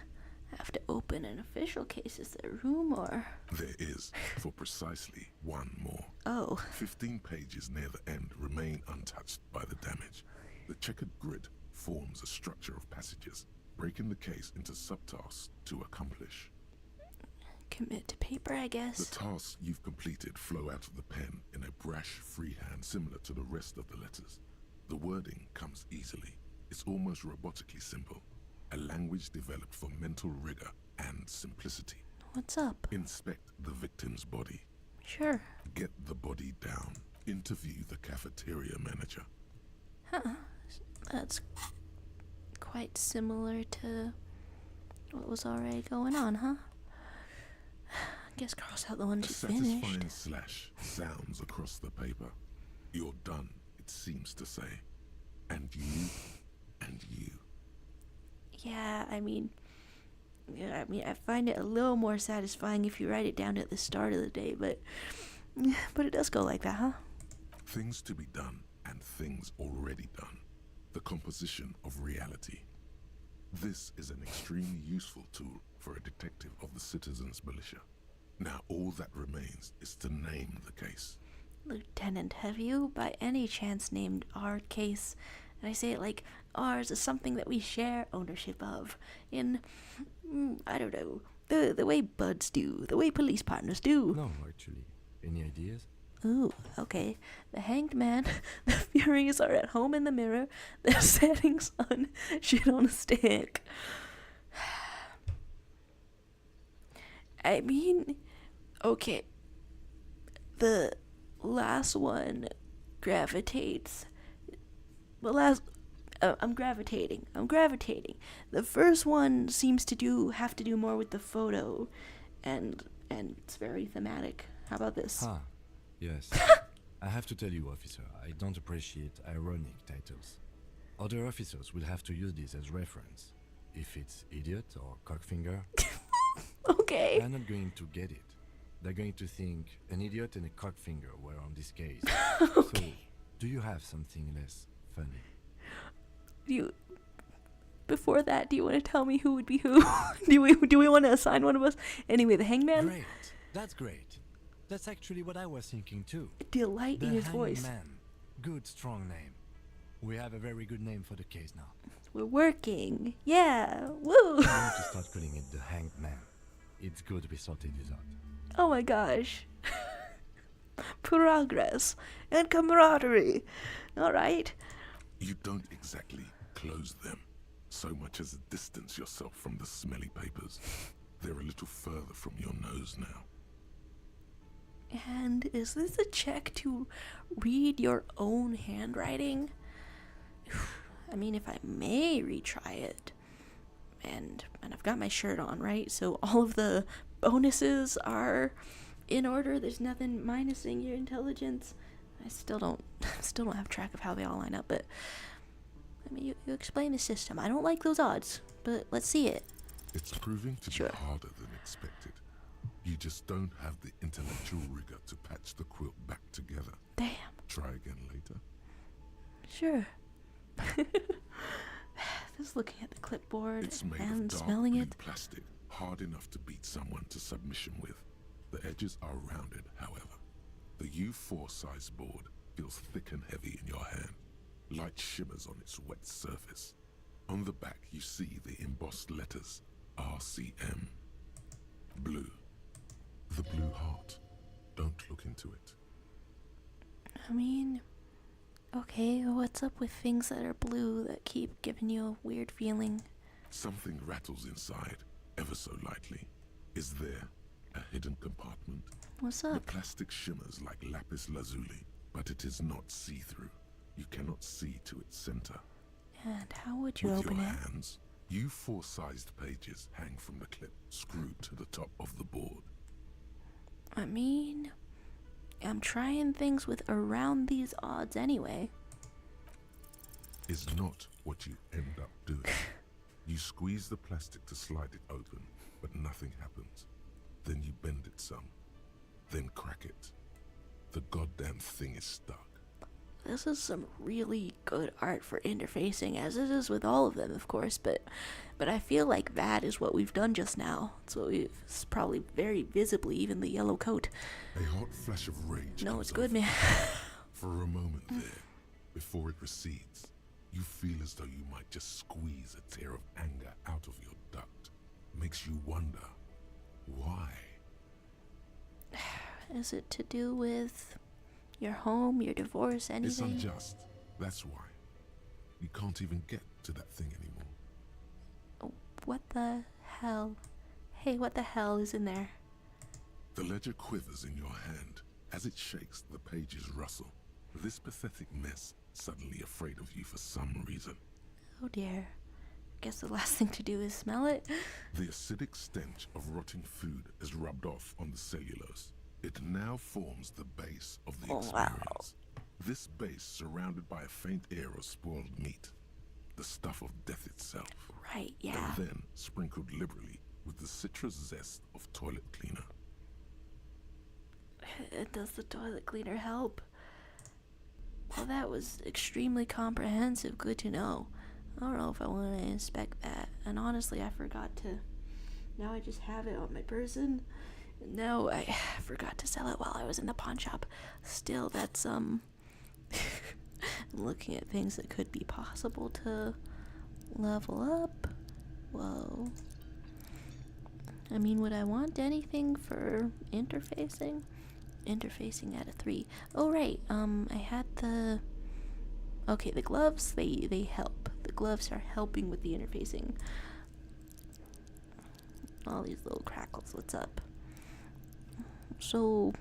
I have to open an official case. Is there room or? There is, for precisely one more. Oh. 15 pages near the end remain untouched by the damage. The checkered grid forms a structure of passages, breaking the case into subtasks to accomplish. Commit to paper, I The guess. tasks you've completed flow out of the pen in a brash freehand similar to the rest of the letters. The wording comes easily. It's almost robotically simple. A language developed for mental rigor and simplicity. What's up? Inspect the victim's body. Sure. Get the body down. Interview the cafeteria manager. Huh. That's quite similar to what was already going on, huh? Guess cross out the ones A you finished. satisfying slash sounds across the paper. You're done, it seems to say. And you, and you. Yeah, I mean, I find it a little more satisfying if you write it down at the start of the day, but it does go like that, huh? Things to be done and things already done. The composition of reality. This is an extremely useful tool for a detective of the citizens' militia. Now all that remains is to name the case. Lieutenant, have you by any chance named our case? And I say it like ours is something that we share ownership of. In, I don't know, the way buds do, the way police partners do. No, actually. Any ideas? Ooh, okay. The hanged man, the Furies are at home in the mirror, the setting sun, shit on a stick. I mean, okay. The last one gravitates. I'm gravitating. The first one seems to have to do more with the photo, and it's very thematic. How about this? Huh. Yes. I have to tell you, officer, I don't appreciate ironic titles. Other officers will have to use this as reference. If it's idiot or cockfinger, Okay. they're not going to get it. They're going to think an idiot and a cockfinger were on this case. Okay. So, do you have something less funny? Before that, do you want to tell me who would be who? do we want to assign one of us? Anyway, the hangman. Great. That's great. That's actually what I was thinking too. Delight The in his voice. Hangman. Good, strong name. We have a very good name for the case now. We're working. Yeah. Woo. I'm going to start calling it the Hanged Man. It's good we sorted this out. Oh my gosh. Progress and camaraderie. All right. You don't exactly close them, so much as distance yourself from the smelly papers. They're a little further from your nose now. And is this a check to read your own handwriting? I mean, if I may retry it. And I've got my shirt on, right? So all of the bonuses are in order. There's nothing minusing your intelligence. I still don't have track of how they all line up, but I mean, you explain the system. I don't like those odds, but let's see it. It's proving to Sure. be harder than expected. You just don't have the intellectual rigor to patch the quilt back together. Damn. Try again later. Sure. Just looking at the clipboard It's made and of dark smelling blue it. plastic, hard enough to beat someone to submission with. The edges are rounded, however. The U4 size board feels thick and heavy in your hand. Light shimmers on its wet surface. On the back you see the embossed letters RCM. Blue. The blue heart. Don't look into it. I mean, okay, what's up with things that are blue that keep giving you a weird feeling? Something rattles inside, ever so lightly. Is there a hidden compartment? What's The up? plastic shimmers like lapis lazuli, but it is not see-through. You cannot see to its center. And how would you With open your it? hands, U4-sized pages hang from the clip screwed to the top of the board. I mean, I'm trying things with around these odds anyway. Is not what you end up doing. You squeeze the plastic to slide it open, but nothing happens. Then you bend it some, then crack it. The goddamn thing is stuck. This is some really good art for interfacing, as it is with all of them, of course, but I feel like that is what we've done just now. It's what it's probably very visibly, even the yellow coat. A hot flash of rage. No, comes it's good, over man. For a moment there, before it recedes, you feel as though you might just squeeze a tear of anger out of your duct. Makes you wonder, why? Is it to do with your home, your divorce, anything? It's unjust. That's why. You can't even get to that thing anymore. What the hell? Hey, what the hell is in there? The ledger quivers in your hand. As it shakes, the pages rustle. This pathetic mess suddenly afraid of you for some reason. Oh dear. Guess the last thing to do is smell it. The acidic stench of rotting food is rubbed off on the cellulose. It now forms the base of the experience. This base surrounded by a faint air of spoiled meat. The stuff of death itself. Right, yeah. And then sprinkled liberally with the citrus zest of toilet cleaner. Does the toilet cleaner help? Well, that was extremely comprehensive. Good to know. I don't know if I want to inspect that. And honestly, I forgot to. Now I just have it on my person. No, I forgot to sell it while I was in the pawn shop. Still, that's, I'm looking at things that could be possible to level up. Whoa. I mean, would I want anything for interfacing? Interfacing at a 3. Oh, right, I had the... Okay, the gloves, they help. The gloves are helping with the interfacing. All these little crackles, what's up? So,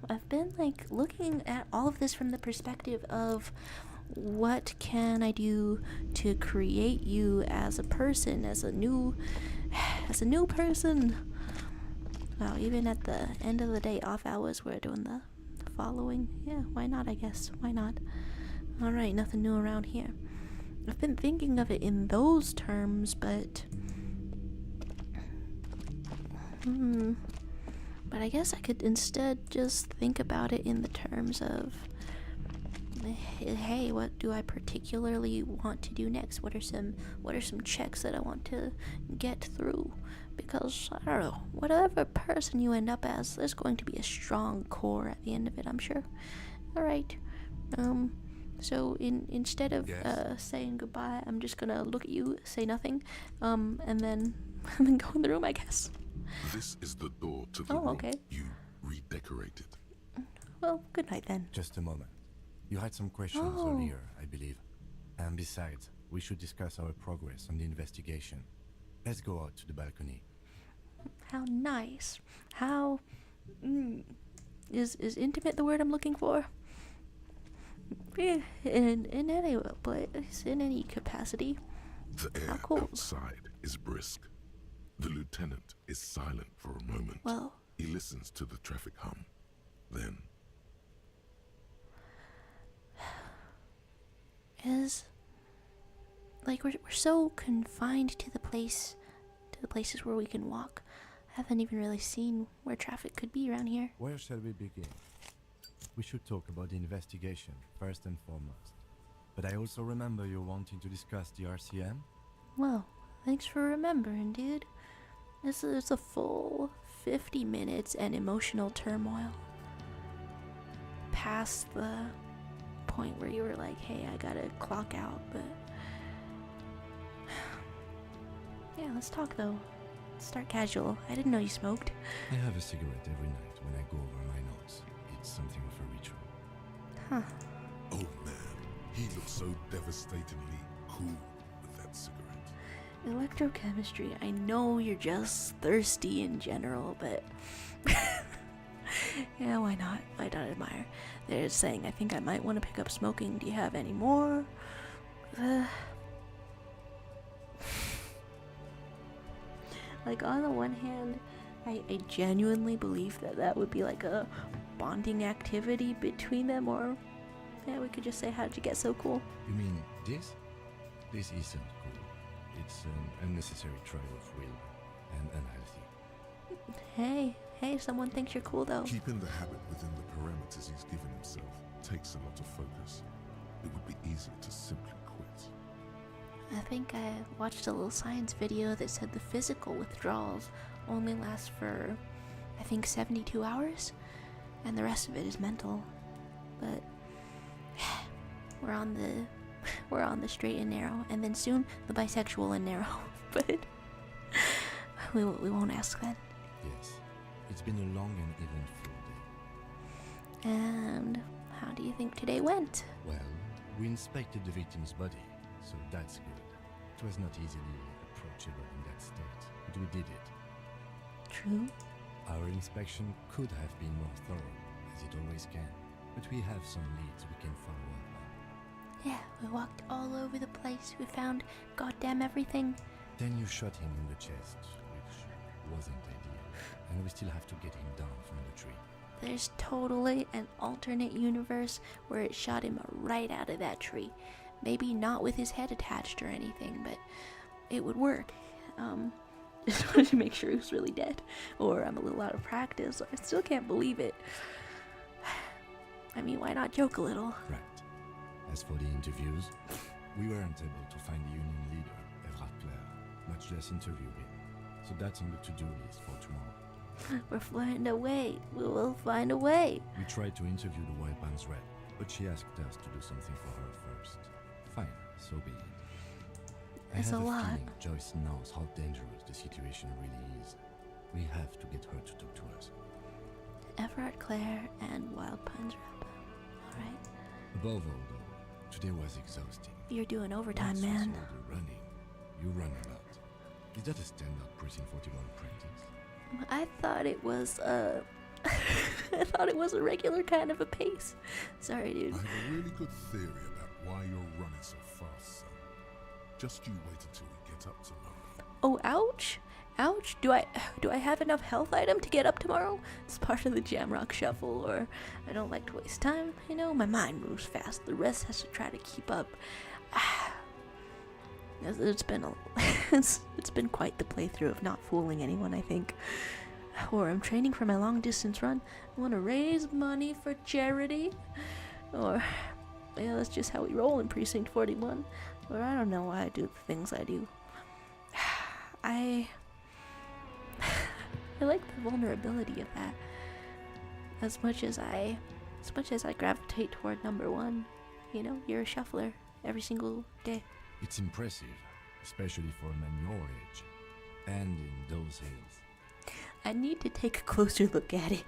I've been, like, looking at all of this from the perspective of what can I do to create you as a person, as a new person. Wow, even at the end of the day, off hours, we're doing the following. Yeah, why not, I guess. Why not? Alright, nothing new around here. I've been thinking of it in those terms, but... But I guess I could instead just think about it in the terms of... Hey, what do I particularly want to do next? What are some checks that I want to get through? Because, I don't know, whatever person you end up as, there's going to be a strong core at the end of it, I'm sure. Alright, so instead of saying goodbye, I'm just gonna look at you, say nothing, and then go in the room, I guess. This is the door to the room okay. you redecorated. Well, good night then. Just a moment. You had some questions earlier, I believe. And besides, we should discuss our progress on the investigation. Let's go out to the balcony. How nice. How... Is intimate the word I'm looking for? In any place, in any capacity. The air outside is brisk. The lieutenant is silent for a moment. Well... He listens to the traffic hum. Then... Like, we're so confined to the places where we can walk. I haven't even really seen where traffic could be around here. Where shall we begin? We should talk about the investigation, first and foremost. But I also remember you wanting to discuss the RCM? Well, thanks for remembering, dude. This is a full 50 minutes and emotional turmoil. Past the point where you were like, hey, I gotta clock out, but... Yeah, let's talk though. Let's start casual. I didn't know you smoked. I have a cigarette every night when I go over my notes. It's something of a ritual. Huh. Oh man, he looks so devastatingly cool with that cigarette. Electrochemistry. I know you're just thirsty in general, but... Yeah, why not? I don't admire. They're saying, I think I might want to pick up smoking. Do you have any more? Like, on the one hand, I genuinely believe that would be like a bonding activity between them, or yeah, we could just say, how'd you get so cool? You mean this? This isn't cool. It's an unnecessary trial of will and unhealthy. Hey, someone thinks you're cool though. Keeping the habit within the parameters he's given himself takes a lot of focus. It would be easier to simply quit. I think I watched a little science video that said the physical withdrawals only last for, I think, 72 hours, and the rest of it is mental. But we're on the straight and narrow, and then soon the bisexual and narrow. But we won't ask then. Yes, it's been a long and eventful day. And how do you think today went? Well, we inspected the victim's body, so that's good. It was not easily approachable in that state, but we did it. True. Our inspection could have been more thorough, as it always can, but we have some leads we can follow up on. Yeah, we walked all over the place. We found goddamn everything. Then you shot him in the chest, which wasn't ideal, and we still have to get him down from the tree. There's totally an alternate universe where it shot him right out of that tree. Maybe not with his head attached or anything, but it would work. Just wanted to make sure he was really dead, or I'm a little out of practice. I still can't believe it. I mean, why not joke a little? Right. As for the interviews, we weren't able to find the union leader, much less interview him. So that's on the to-do list for tomorrow. We're flying away. We will find a way. We tried to interview the White Band's rep, but she asked us to do something for her first. Fine, so be it. It's I have a lot. feeling Joyce knows how dangerous the situation really is. We have to get her to talk to us. Everard Clare and Wild Puns rep. Alright. Above all, though, today was exhausting. You're doing overtime, Once man. was all the running. You run a lot. Is that a standard Precinct 41 practice? I thought it was, I thought it was a regular kind of a pace. Sorry, dude. I have a really good theory about why you're running so fast, son. Just you wait until we get up tomorrow. Oh, ouch. Ouch. Do I have enough health item to get up tomorrow? It's part of the Jamrock Shuffle, or I don't like to waste time. You know, my mind moves fast. The rest has to try to keep up. It's been it's been quite the playthrough of not fooling anyone, I think. Or I'm training for my long distance run. I want to raise money for charity. Or yeah, that's just how we roll in Precinct 41. Or I don't know why I do the things I do. I like the vulnerability of that. As much as I gravitate toward number one, you know, you're a shuffler every single day. It's impressive, especially for a man your age. And in those hills. I need to take a closer look at it.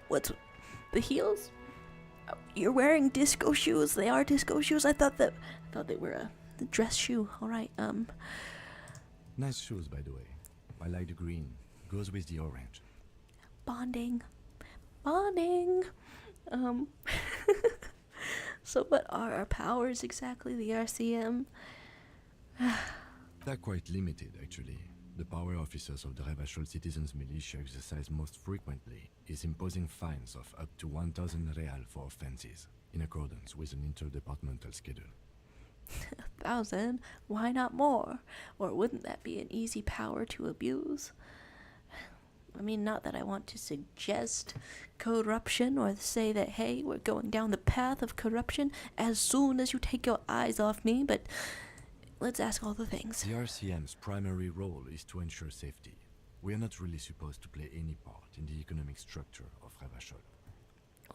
What's the heels? You're wearing disco shoes. They are disco shoes. I thought they were a dress shoe. All right. Nice shoes, by the way. I like the green. Goes with the orange. Bonding. So what are our powers exactly, the RCM? They're quite limited, actually. The power officers of the Revachol Citizens Militia exercise most frequently is imposing fines of up to 1,000 real for offenses, in accordance with an interdepartmental schedule. 1,000? Why not more? Or wouldn't that be an easy power to abuse? I mean, not that I want to suggest corruption or say that, hey, we're going down the path of corruption as soon as you take your eyes off me, but let's ask all the things. The RCM's primary role is to ensure safety. We are not really supposed to play any part in the economic structure of Revachol.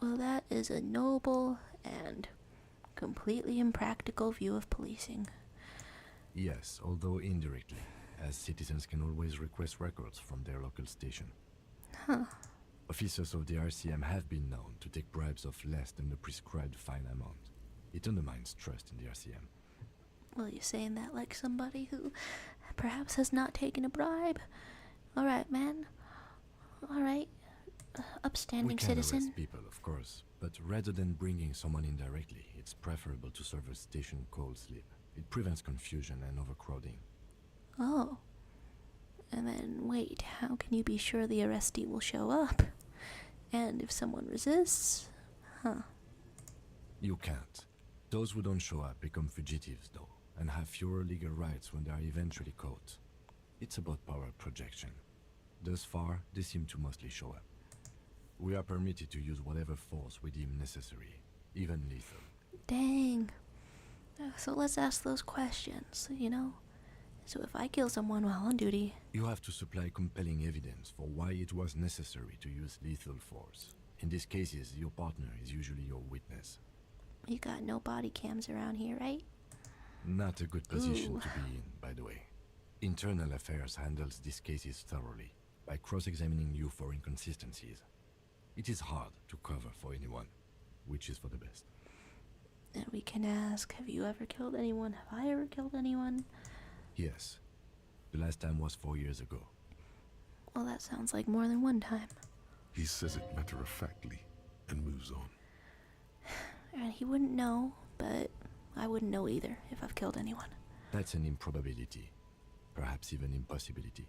Well, that is a noble and completely impractical view of policing. Yes, although indirectly, as citizens can always request records from their local station. Huh. Officers of the RCM have been known to take bribes of less than the prescribed fine amount. It undermines trust in the RCM. Well, you're saying that like somebody who perhaps has not taken a bribe. All right, man. All right. Upstanding we can citizen. arrest people, of course, but rather than bringing someone in directly, it's preferable to serve a station call slip. It prevents confusion and overcrowding. Oh. And then, wait, how can you be sure the arrestee will show up? And if someone resists, huh? You can't. Those who don't show up become fugitives, though, and have fewer legal rights when they are eventually caught. It's about power projection. Thus far, they seem to mostly show up. We are permitted to use whatever force we deem necessary, even lethal. Dang. So let's ask those questions, you know? So if I kill someone while on duty... You have to supply compelling evidence for why it was necessary to use lethal force. In these cases, your partner is usually your witness. You got no body cams around here, right? Not a good position Ooh. to be in, by the way. Internal Affairs handles these cases thoroughly, by cross-examining you for inconsistencies. It is hard to cover for anyone, which is for the best. And we can ask, have you ever killed anyone? Have I ever killed anyone? Yes. The last time was 4 years ago. Well, that sounds like more than one time. He says it matter-of-factly and moves on. And he wouldn't know, but I wouldn't know either if I've killed anyone. That's an improbability. Perhaps even impossibility.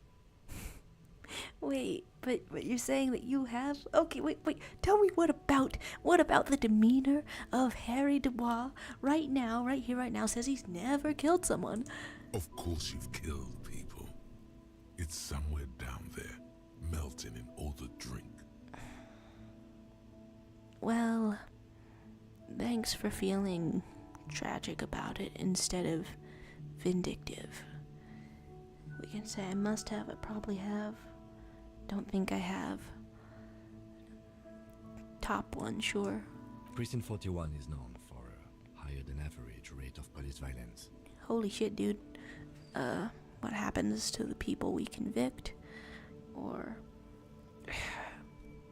Wait, but you're saying that you have? Okay, wait. Tell me what about the demeanor of Harry Dubois right here, right now, says he's never killed someone. Of course you've killed people. It's somewhere down there, melting in all the drink. Well, thanks for feeling tragic about it instead of vindictive. We can say I must have, I probably have. Don't think I have. Top one, sure. Precinct 41 is known for a higher than average rate of police violence. Holy shit, dude. What happens to the people we convict? Or,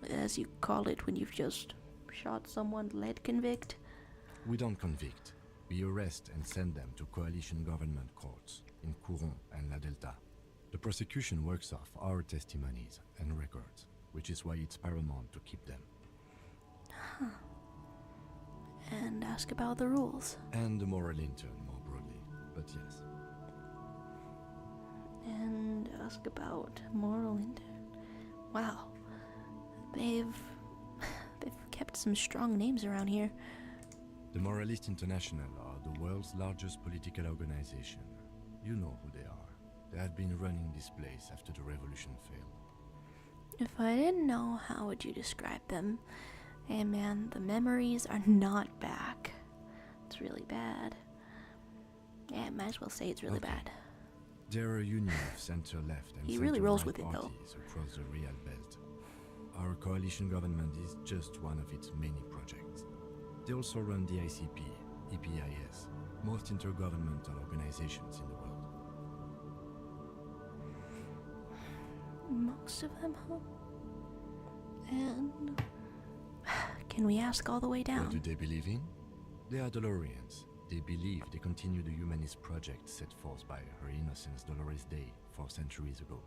as you call it when you've just shot someone, let convict? We don't convict. We arrest and send them to coalition government courts in Couron and La Delta. The prosecution works off our testimonies and records, which is why it's paramount to keep them. Huh. And ask about the rules. And the moral intern more broadly, but yes. And ask about moral intern. Wow. They've kept some strong names around here. The Moralist International are the world's largest political organization. You know who they are. They have been running this place after the revolution failed. If I didn't know, how would you describe them? Hey man, the memories are not back. It's really bad. Yeah, might as well say it's really Okay. bad. There are a union of center-left and He really rolls with center-right it, though. parties across the Real Belt. Our coalition government is just one of its many projects. They also run the ICP, EPIS, most intergovernmental organizations in the world. Most of them, huh? And can we ask all the way What down? do they believe in? They are Dolorians. They believe they continue the humanist project set forth by Her Innocence Dolores Day 4 centuries ago.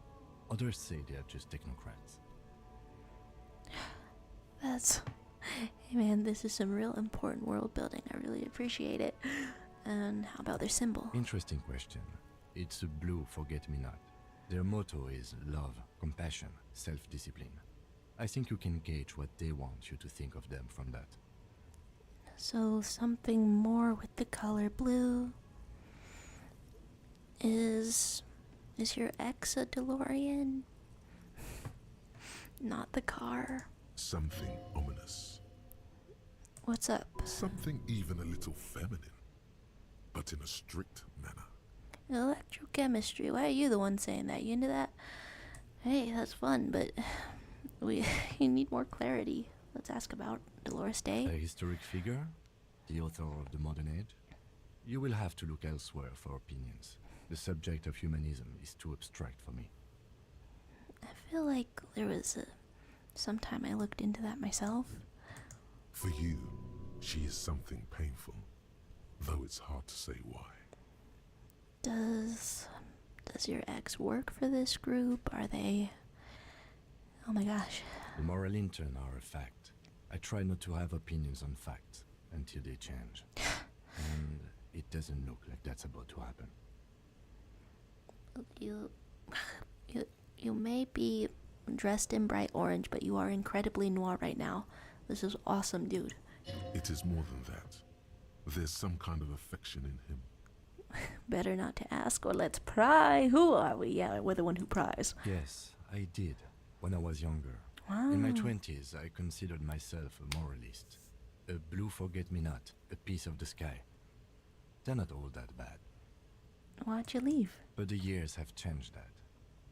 Others say they are just technocrats. Hey man, this is some real important world building. I really appreciate it. And how about their symbol? Interesting question. It's a blue forget-me-not. Their motto is love, compassion, self-discipline. I think you can gauge what they want you to think of them from that. So something more with the color blue. Is your ex a DeLorean? Not the car. Something ominous. What's up? Something even a little feminine, but in a strict manner. Electrochemistry. Why are you the one saying that? You into that? Hey, that's fun, but you need more clarity. Let's ask about Dolores Day. A historic figure? The author of the modern age? You will have to look elsewhere for opinions. The subject of humanism is too abstract for me. I feel like there was sometime I looked into that myself. For you, she is something painful, though it's hard to say why. Does your ex work for this group? Are they... Oh my gosh. The moral intern are a fact. I try not to have opinions on facts until they change. And it doesn't look like that's about to happen. You may be dressed in bright orange, but you are incredibly noir right now. This is awesome, dude. It is more than that. There's some kind of affection in him. Better not to ask, or let's pry. Who are we? Yeah, we're the one who pries. Yes, I did, when I was younger. Wow. In my 20s, I considered myself a moralist. A blue forget-me-not, a piece of the sky. They're not all that bad. Why'd you leave? But the years have changed that.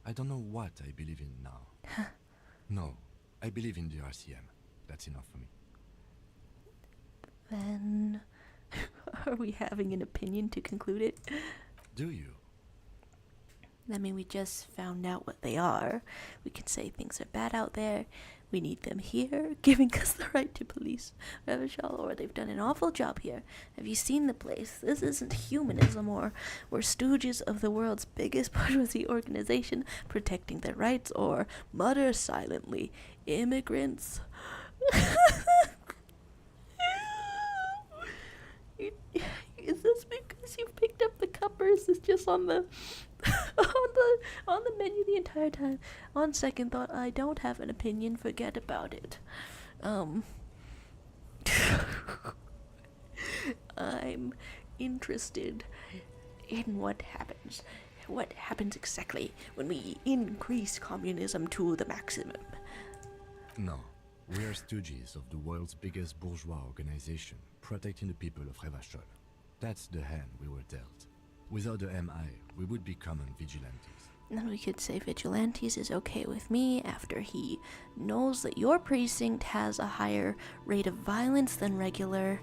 I don't know what I believe in now. No, I believe in the RCM. That's enough for me. Then, are we having an opinion to conclude it? Do you? I mean, we just found out what they are. We can say things are bad out there. We need them here, giving us the right to police Revachol, or they've done an awful job here. Have you seen the place? This isn't humanism, or we're stooges of the world's biggest bourgeoisie organization protecting their rights, or mutter silently, immigrants. Is this because you've picked up the cup, or is this just on the on the menu the entire time? On second thought, I don't have an opinion. Forget about it. I'm interested in what happens. What happens exactly when we increase communism to the maximum? No. We are stooges of the world's biggest bourgeois organization, protecting the people of Revachol. That's the hand we were dealt. Without the MI, we would be common vigilantes. Then we could say vigilantes is okay with me after he knows that your precinct has a higher rate of violence than regular,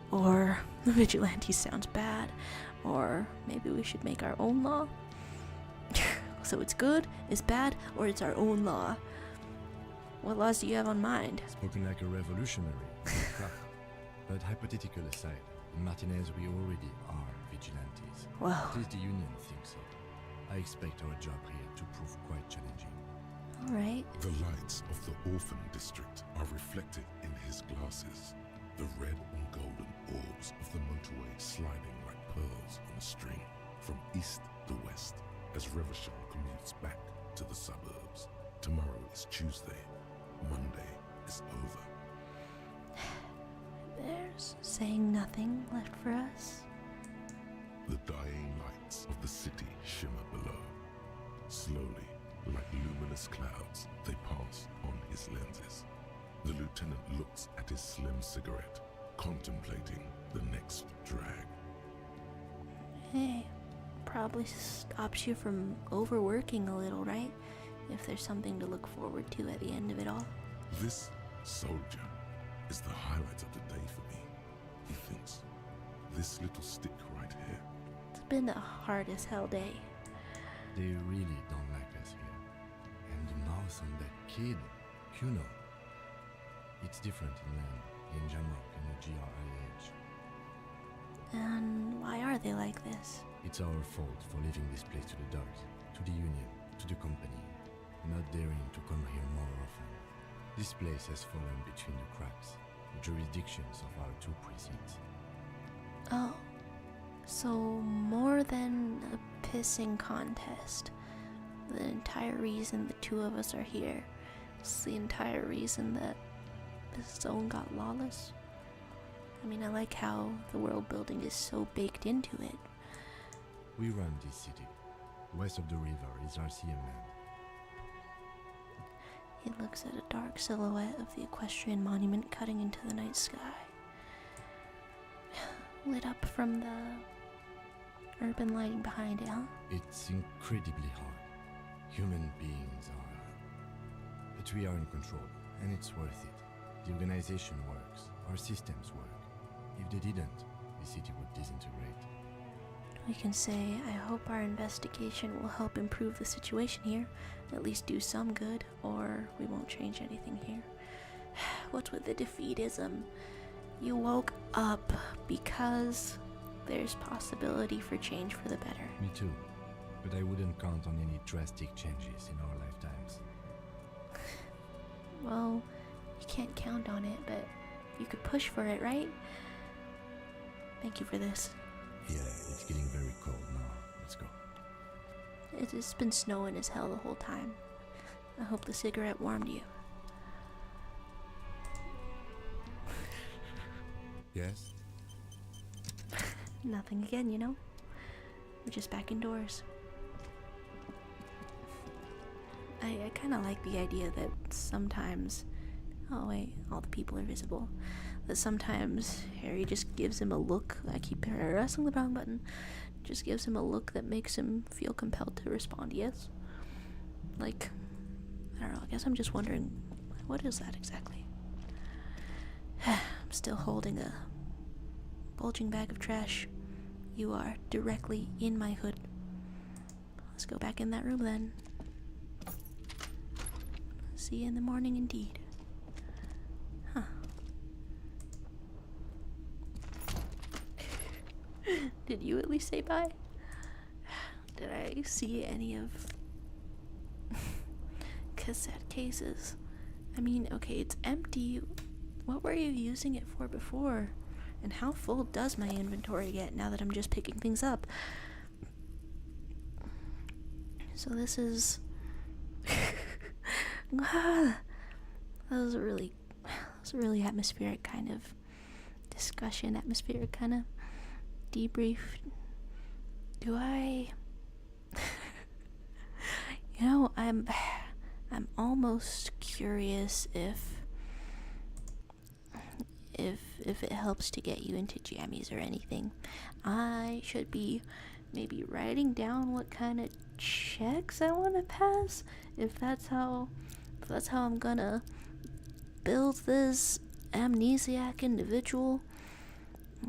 or vigilantes sounds bad, or maybe we should make our own law. So it's good, it's bad, or it's our own law. What laws do you have on mind? Spoken like a revolutionary. But hypothetical aside, in Martinez we already are vigilantes. Well, At least the union thinks so. I expect our job here to prove quite challenging. alright. The lights of the orphan district are reflected in his glasses. The red and golden orbs of the motorway sliding like pearls on a string from east to west as Revachol commutes back to the suburbs. Tomorrow is Tuesday. Monday is over. There's saying nothing left for us. The dying lights of the city shimmer below. Slowly, like luminous clouds, they pass on his lenses. The lieutenant looks at his slim cigarette, contemplating the next drag. Hey, probably stops you from overworking a little, right? If there's something to look forward to at the end of it all. This soldier is the highlight of the day for me, he thinks. This little stick right here. It's been a hard as hell day. They really don't like us here. And the mouth on that kid, Kuno. It's different in Jamrock and the GRIH. And why are they like this? It's our fault for leaving this place to the dogs, to the union, to the company, not daring to come here more often. This place has fallen between the cracks, the jurisdictions of our two precincts. Oh, so more than a pissing contest. The entire reason the two of us are here is the entire reason that this zone got lawless. I mean, I like how the world building is so baked into it. We run this city. West of the river is RCM land. He looks at a dark silhouette of the equestrian monument cutting into the night sky. Lit up from the urban lighting behind it, huh? It's incredibly hard. Human beings are... But we are in control, and it's worth it. The organization works. Our systems work. If they didn't, the city would disintegrate. We can say, I hope our investigation will help improve the situation here, at least do some good, or we won't change anything here. What's with the defeatism? You woke up because there's possibility for change for the better. Me too. But I wouldn't count on any drastic changes in our lifetimes. Well, you can't count on it, but you could push for it, right? Thank you for this. Yeah, it's getting very cold now. Let's go. It's been snowing as hell the whole time. I hope the cigarette warmed you. Yes? Nothing again, you know? We're just back indoors. I kind of like the idea that sometimes... Oh wait, all the people are visible. That sometimes Harry just gives him a look. I keep pressing the wrong button. Just gives him a look that makes him feel compelled to respond yes. Like, I don't know, I guess I'm just wondering, what is that exactly? I'm still holding a bulging bag of trash. You are directly in my hood. Let's go back in that room then. See you in the morning indeed. Huh. Did you at least say bye? Did I see any of cassette cases? I mean, okay, it's empty. What were you using it for before? And how full does my inventory get now that I'm just picking things up? So this is... that was a really atmospheric kind of discussion, atmospheric kind of debrief. Do I... You know, I'm almost curious if it helps to get you into jammies or anything. I should be maybe writing down what kind of checks I want to pass, if that's how I'm gonna build this amnesiac individual.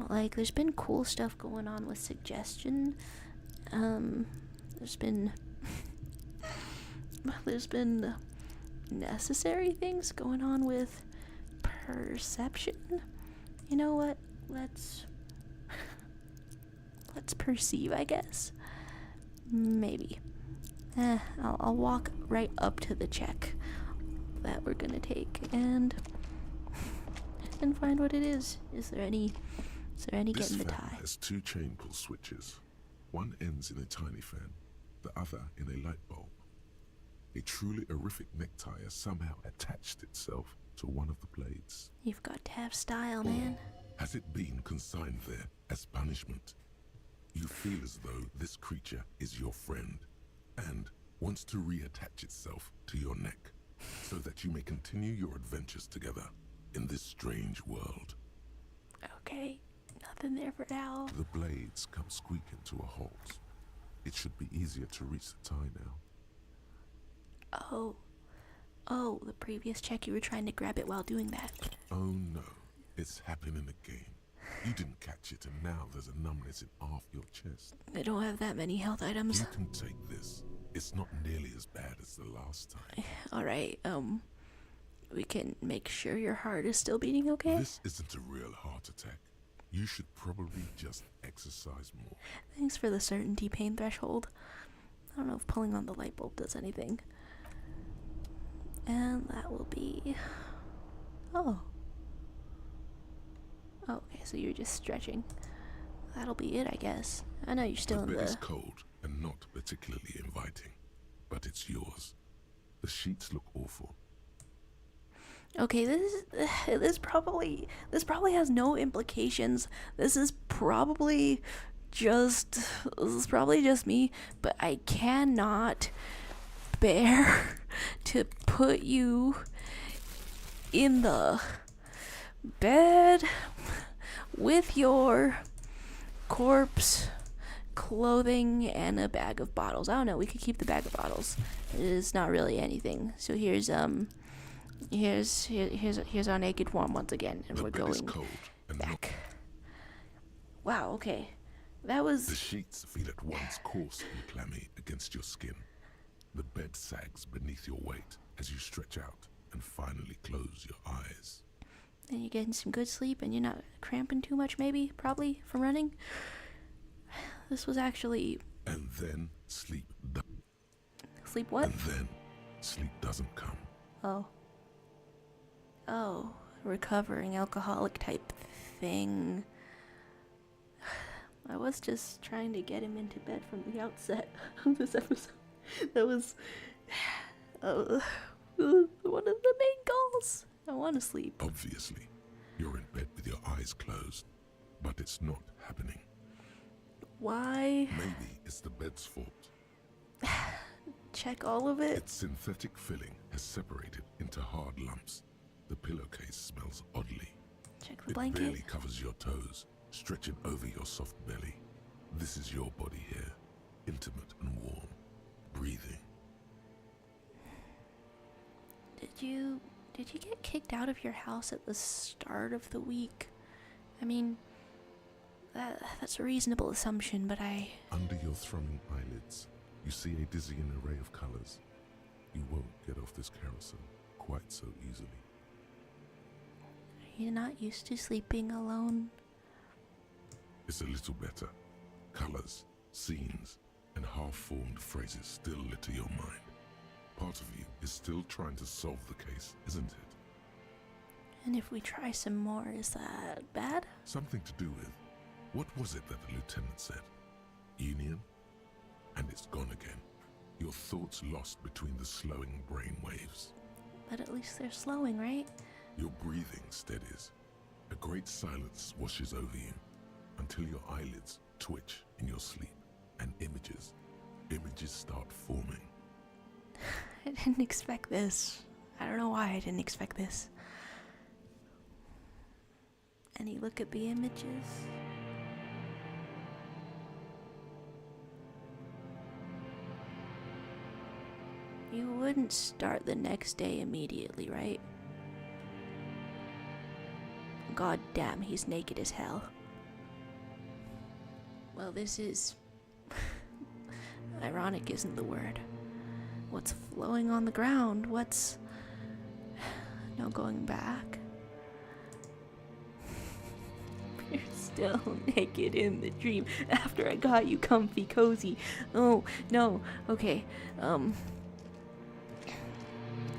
Like, there's been cool stuff going on with suggestion. There's been necessary things going on with perception. You know what? Let's perceive, I guess. Maybe. I'll walk right up to the check that we're gonna take and find what it is. Is there any This getting the fan tie? has two chain pull switches. One ends in a tiny fan, the other in a light bulb. A truly horrific necktie has somehow attached itself to one of the blades. You've got to have style, man. Has it been consigned there as punishment? You feel as though this creature is your friend and wants to reattach itself to your neck so that you may continue your adventures together in this strange world. Okay, nothing there for now. The blades come squeaking to a halt. It should be easier to reach the tie now. Oh, the previous check you were trying to grab it while doing that. Oh no, it's happening again. You didn't catch it and now there's a numbness in half your chest. I don't have that many health items. You can take this. It's not nearly as bad as the last time. Alright, we can make sure your heart is still beating okay? This isn't a real heart attack. You should probably just exercise more. Thanks for the certainty pain threshold. I don't know if pulling on the light bulb does anything. And that will be... Oh, okay, so you're just stretching. That'll be it, I guess. I know you're still The in bed is the... cold and not particularly inviting, but it's yours. The sheets look awful. Okay, this probably has no implications. This is probably just me, but I cannot bear to put you in the bed with your corpse, clothing, and a bag of bottles. I don't know, we could keep the bag of bottles. It's not really anything. So here's our naked form once again, and The we're bed is going cold and not. back. Wow, okay. That was... The sheets feel at once coarse and clammy against your skin. The bed sags beneath your weight as you stretch out and finally close your eyes. And you're getting some good sleep, and you're not cramping too much, maybe, probably, from running. This was actually... And then sleep Sleep what? And then sleep doesn't come. Oh, recovering alcoholic type thing. I was just trying to get him into bed from the outset of this episode. One of the main goals. I want to sleep. Obviously, you're in bed with your eyes closed, but it's not happening. Why? Maybe it's the bed's fault. Check all of it. Its synthetic filling has separated into hard lumps. The pillowcase smells oddly. Check the It blanket. barely covers your toes, stretching over your soft belly. This is your body here, intimate and warm, breathing. Did you get kicked out of your house at the start of the week? I mean, that's a reasonable assumption, but Under your thrumming eyelids, you see a dizzying array of colors. You won't get off this carousel quite so easily. You're not used to sleeping alone. It's a little better. Colors, scenes, and half-formed phrases still litter your mind. Part of you is still trying to solve the case, isn't it? And if we try some more, is that bad? Something to do with, what was it that the lieutenant said? Union? And it's gone again. Your thoughts lost between the slowing brain waves. But at least they're slowing, right? Your breathing steadies. A great silence washes over you until your eyelids twitch in your sleep and images start forming. I didn't expect this. I don't know why I didn't expect this. Any look at the images? You wouldn't start the next day immediately, right? God damn, he's naked as hell. Well, this is... ironic isn't the word. What's flowing on the ground? What's... no going back? You're still naked in the dream after I got you comfy cozy. Oh, no. Okay,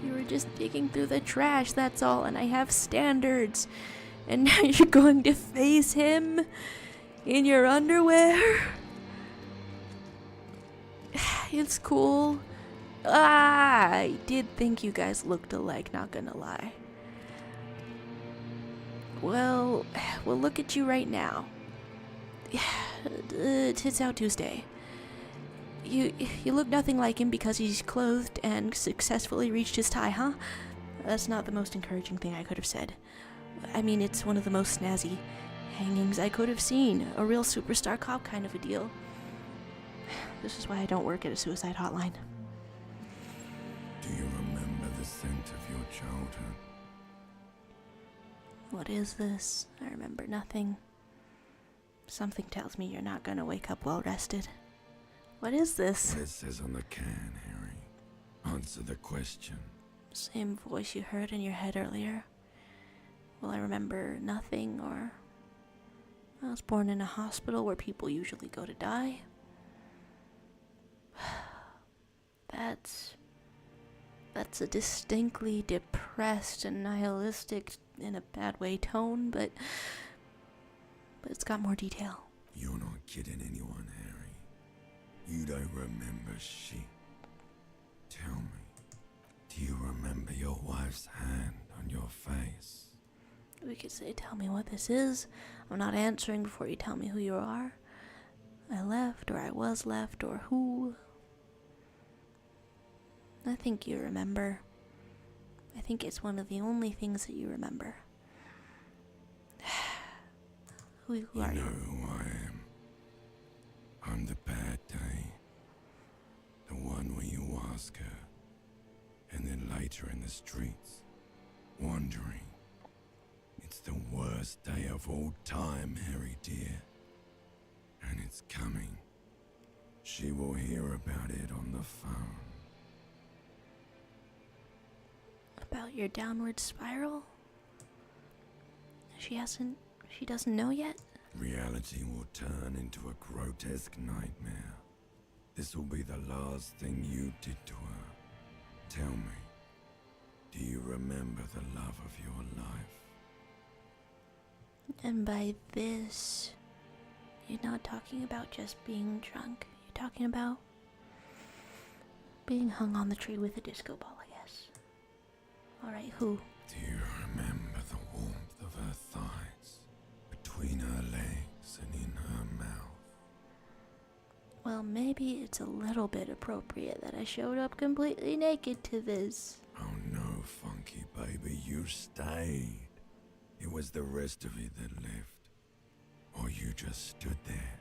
you were just digging through the trash, that's all, and I have standards. And now you're going to face him in your underwear? It's cool. I did think you guys looked alike, not gonna lie. Well, look at you right now. Tits out Tuesday. You look nothing like him because he's clothed and successfully reached his tie, huh? That's not the most encouraging thing I could have said. I mean, it's one of the most snazzy hangings I could have seen. A real superstar cop kind of a deal. This is why I don't work at a suicide hotline. Do you remember the scent of your childhood? What is this? I remember nothing. Something tells me you're not gonna wake up well rested. What is this? What it says on the can, Harry. Answer the question. Same voice you heard in your head earlier. Will I remember nothing, or... I was born in a hospital where people usually go to die. That's a distinctly depressed and nihilistic, in a bad way, tone, but it's got more detail. You're not kidding anyone, Harry. You don't remember shit. Tell me, do you remember your wife's hand on your face? We could say, tell me what this is. I'm not answering before you tell me who you are. I left, or I was left, or who. I think you remember. I think it's one of the only things that you remember. Who are You you? know who I am. I'm the bad day. The one where you ask her, and then later in the streets, wandering. It's the worst day of all time, Harry dear. And it's coming. She will hear about it on the phone. About your downward spiral? She doesn't know yet? Reality will turn into a grotesque nightmare. This will be the last thing you did to her. Tell me, do you remember the love of your life? And by this, you're not talking about just being drunk. You're talking about Being hung on the tree with a disco ball, I guess. Alright, who? Do you remember the warmth of her thighs, between her legs and in her mouth? Well, maybe it's a little bit appropriate that I showed up completely naked to this. Oh no, Funky baby, you stayed. It was the rest of you that left. Or you just stood there,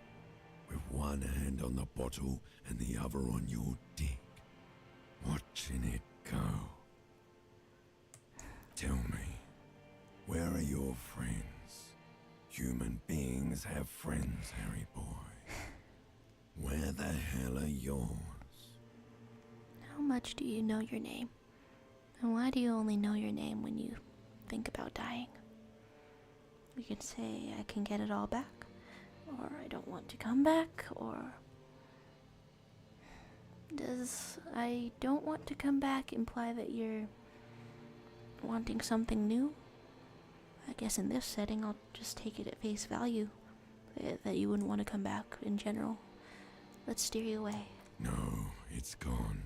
with one hand on the bottle and the other on your dick, watching it go. Tell me, where are your friends? Human beings have friends, Harry boy. Where the hell are yours? How much do you know your name? And why do you only know your name when you think about dying? You could say, I can get it all back, or I don't want to come back, or... Does I don't want to come back imply that you're wanting something new? I guess in this setting I'll just take it at face value, that you wouldn't want to come back in general. Let's steer you away. No, it's gone.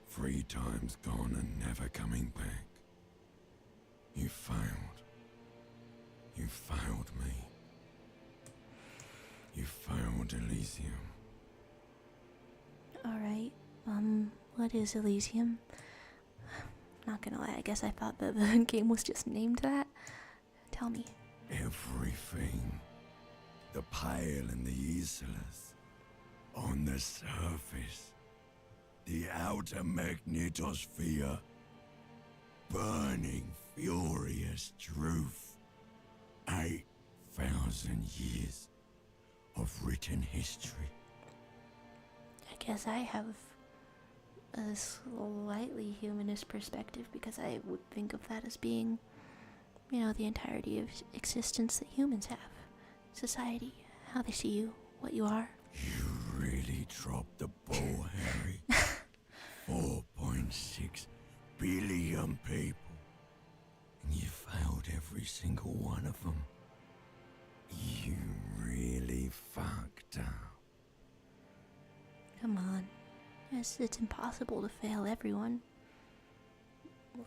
3 times gone and never coming back. You failed. You failed me. You failed Elysium. Alright, what is Elysium? Not gonna lie, I guess I thought that the game was just named that. Tell me. Everything. The pale and the islas. On the surface. The outer magnetosphere. Burning, furious truth. 8,000 years of written history. I guess I have a slightly humanist perspective because I would think of that as being, you know, the entirety of existence that humans have. Society, how they see you, what you are. You really dropped the ball, Harry. 4.6 billion people. And you failed every single one of them. You really fucked up. Come on. It's impossible to fail everyone.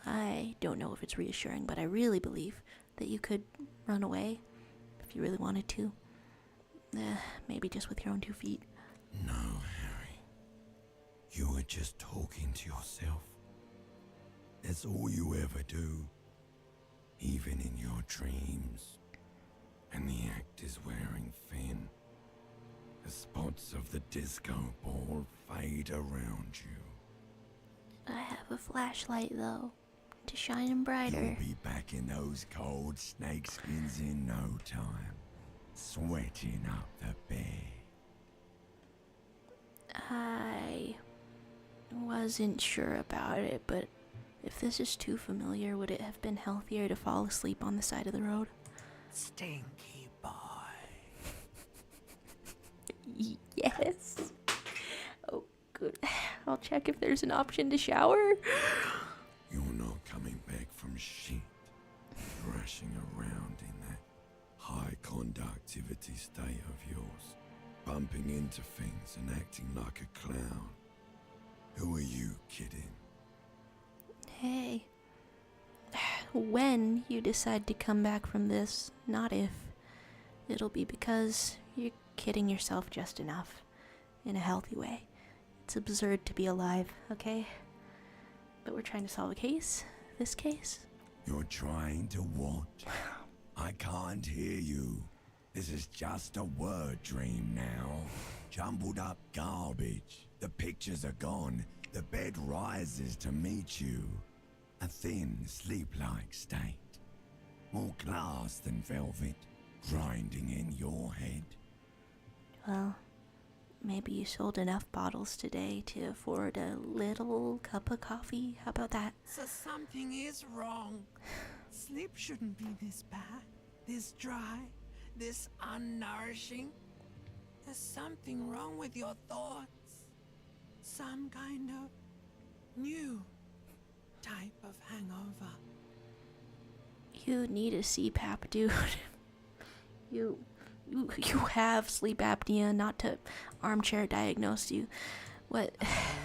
I don't know if it's reassuring, but I really believe that you could run away if you really wanted to. Maybe just with your own 2 feet. No, Harry. You were just talking to yourself. That's all you ever do. Even in your dreams. And the act is wearing thin. The spots of the disco ball fade around you. I have a flashlight, though, to shine 'em brighter. You'll be back in those cold snakeskins in no time. Sweating up the bed. I wasn't sure about it, but if this is too familiar, would it have been healthier to fall asleep on the side of the road? Stinky boy. Yes. Oh, good. I'll check if there's an option to shower. You're not coming back from shit. Thrashing around in that high conductivity state of yours. Bumping into things and acting like a clown. Who are you kidding? Hey. When you decide to come back from this, not if, it'll be because you're kidding yourself just enough. In a healthy way. It's absurd to be alive, okay? But we're trying to solve a case. This case. You're trying to what? I can't hear you. This is just a word dream now. Jumbled up garbage. The pictures are gone. The bed rises to meet you. A thin, sleep-like state. More glass than velvet. Grinding in your head. Well, maybe you sold enough bottles today to afford a little cup of coffee. How about that? So something is wrong. Sleep shouldn't be this bad, this dry, this unnourishing. There's something wrong with your thoughts. Some kind of new type of hangover. You need a CPAP, dude. You have sleep apnea, not to armchair diagnose you. What?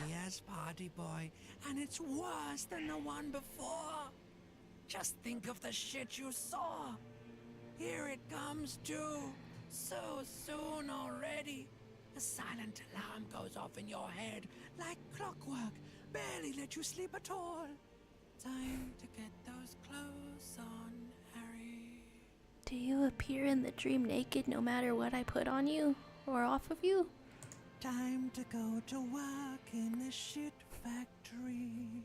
Yes, party, boy, and it's worse than the one before. Just think of the shit you saw. Here it comes too. So soon already. A silent alarm goes off in your head like clockwork. Barely let you sleep at all. Time to get those clothes on, Harry. Do you appear in the dream naked no matter what I put on you or off of you? Time to go to work in the shit factory.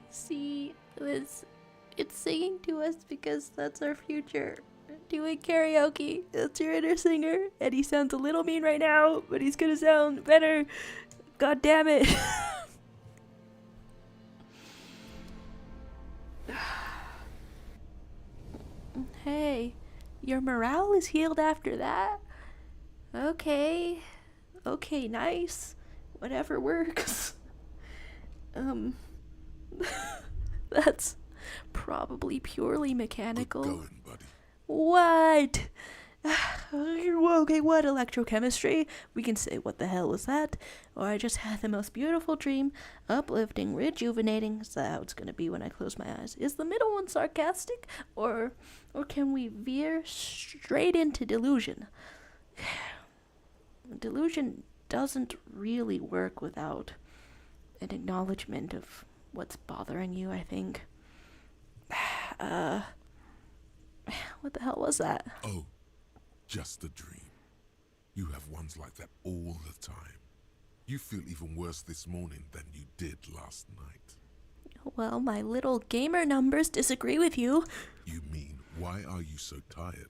See, it's singing to us because that's our future. Doing karaoke. It's your inner singer, and he sounds a little mean right now, but he's gonna sound better. God damn it. Hey, your morale is healed after that? Okay, nice. Whatever works. That's probably purely mechanical. Good going, buddy. What? Okay, what electrochemistry? We can say what the hell was that? Or I just had the most beautiful dream, uplifting, rejuvenating. Is that how it's gonna be when I close my eyes? Is the middle one sarcastic? Or can we veer straight into delusion? Delusion doesn't really work without an acknowledgement of what's bothering you, I think. What the hell was that? Oh, just a dream. You have ones like that all the time. You feel even worse this morning than you did last night. Well, my little gamer numbers disagree with you. You mean, why are you so tired?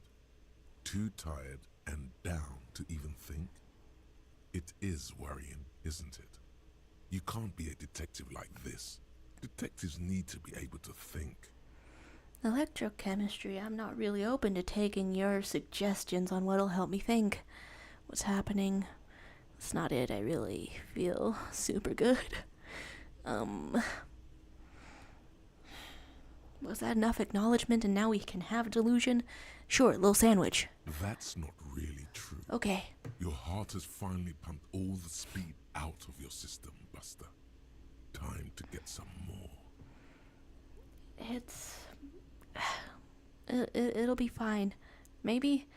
Too tired and down to even think? It is worrying, isn't it? You can't be a detective like this. Detectives need to be able to think. Electrochemistry, I'm not really open to taking your suggestions on what'll help me think. What's happening? That's not it. I really feel super good. Was that enough acknowledgement and now we can have delusion? Sure, little sandwich. That's not really true. Okay. Your heart has finally pumped all the speed out of your system, Buster. Time to get some more. It'll be fine. Maybe.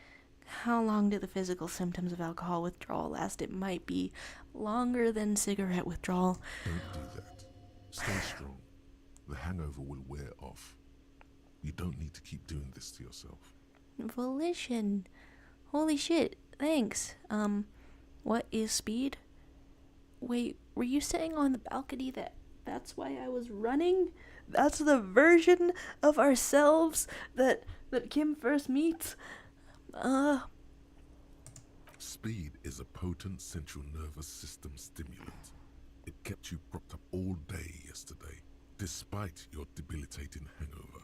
How long do the physical symptoms of alcohol withdrawal last? It might be longer than cigarette withdrawal. Don't do that. Stay strong. The hangover will wear off. You don't need to keep doing this to yourself. Volition. Holy shit. Thanks. What is speed? Wait, were you saying on the balcony that's why I was running? That's the version of ourselves that Kim first meets? Speed is a potent central nervous system stimulant. It kept you propped up all day yesterday, despite your debilitating hangover.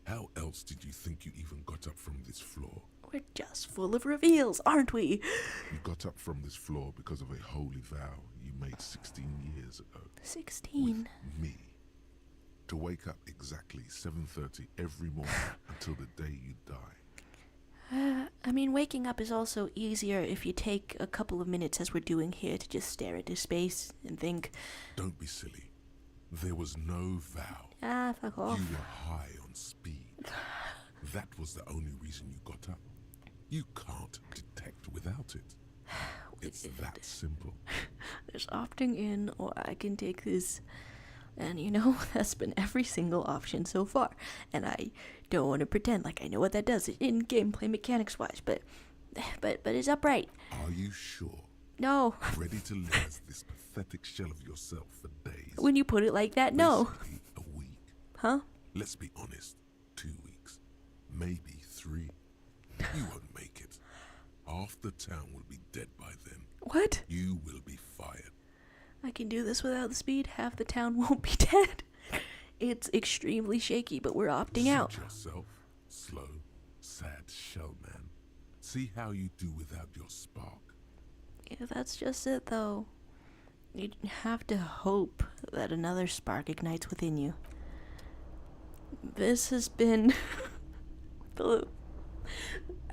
How else did you think you even got up from this floor? We're just full of reveals, aren't we? You got up from this floor because of a holy vow you made 16 years ago. 16? With me. To wake up exactly 7:30 every morning until the day you die. I mean, waking up is also easier if you take a couple of minutes, as we're doing here, to just stare into space and think. Don't be silly. There was no vow. Fuck off. You were high on speed. That was the only reason you got up. You can't detect without it. It's that simple. There's opting in, or I can take this. And you know, that's been every single option so far. And I don't want to pretend like I know what that does in gameplay mechanics wise, but it's upright. Are you sure? No. Ready to live as this pathetic shell of yourself for days? When you put it like that, no. Basically a week. Huh? Let's be honest. 2 weeks. Maybe 3. You won't make it. Half the town will be dead by then. What? You will be fired. I can do this without the speed. Half the town won't be dead. It's extremely shaky, but we're opting out. Suit yourself. Slow, sad shell man. See how you do without your spark. Yeah, that's just it, though. You have to hope that another spark ignites within you. This has been the,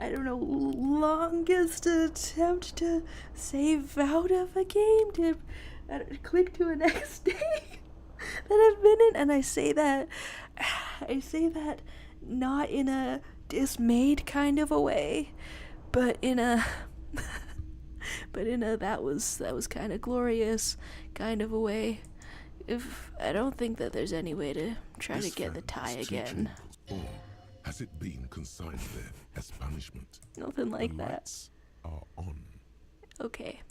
longest attempt to save out of a game, to click to a next day that I've been in, and I say that not in a dismayed kind of a way, but in a that was kind of glorious kind of a way. If I don't think that there's any way to try to get the tie again. Or has it been consigned there as punishment? Nothing like The that. lights are on. Okay.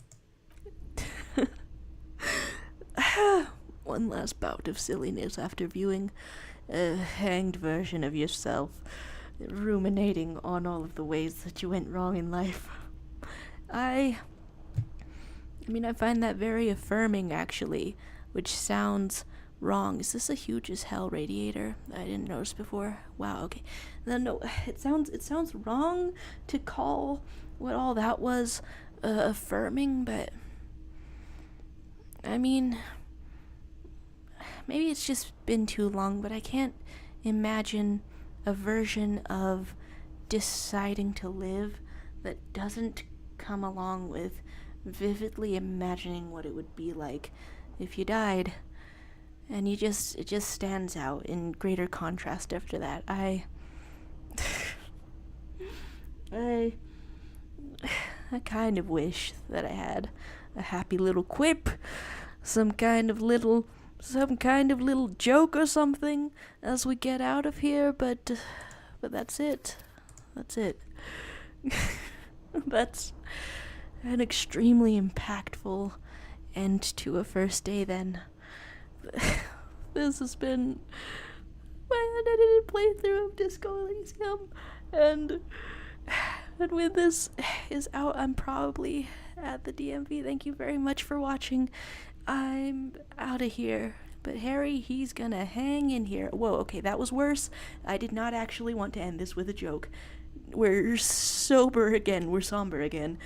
One last bout of silliness after viewing a hanged version of yourself, ruminating on all of the ways that you went wrong in life. I find that very affirming, actually, which sounds wrong. Is this a huge as hell radiator that I didn't notice before? Wow, okay. No, it sounds wrong to call what all that was affirming, but I mean, maybe it's just been too long, but I can't imagine a version of deciding to live that doesn't come along with vividly imagining what it would be like if you died. And it just stands out in greater contrast after that. I kind of wish that I had a happy little quip, some kind of little joke or something as we get out of here, but that's it. That's an extremely impactful end to a first day then. This has been my unedited playthrough of Disco Elysium, and when this is out, I'm probably at the DMV. Thank you very much for watching. I'm out of here. But Harry, he's gonna hang in here. Whoa, okay, that was worse. I did not actually want to end this with a joke. We're somber again.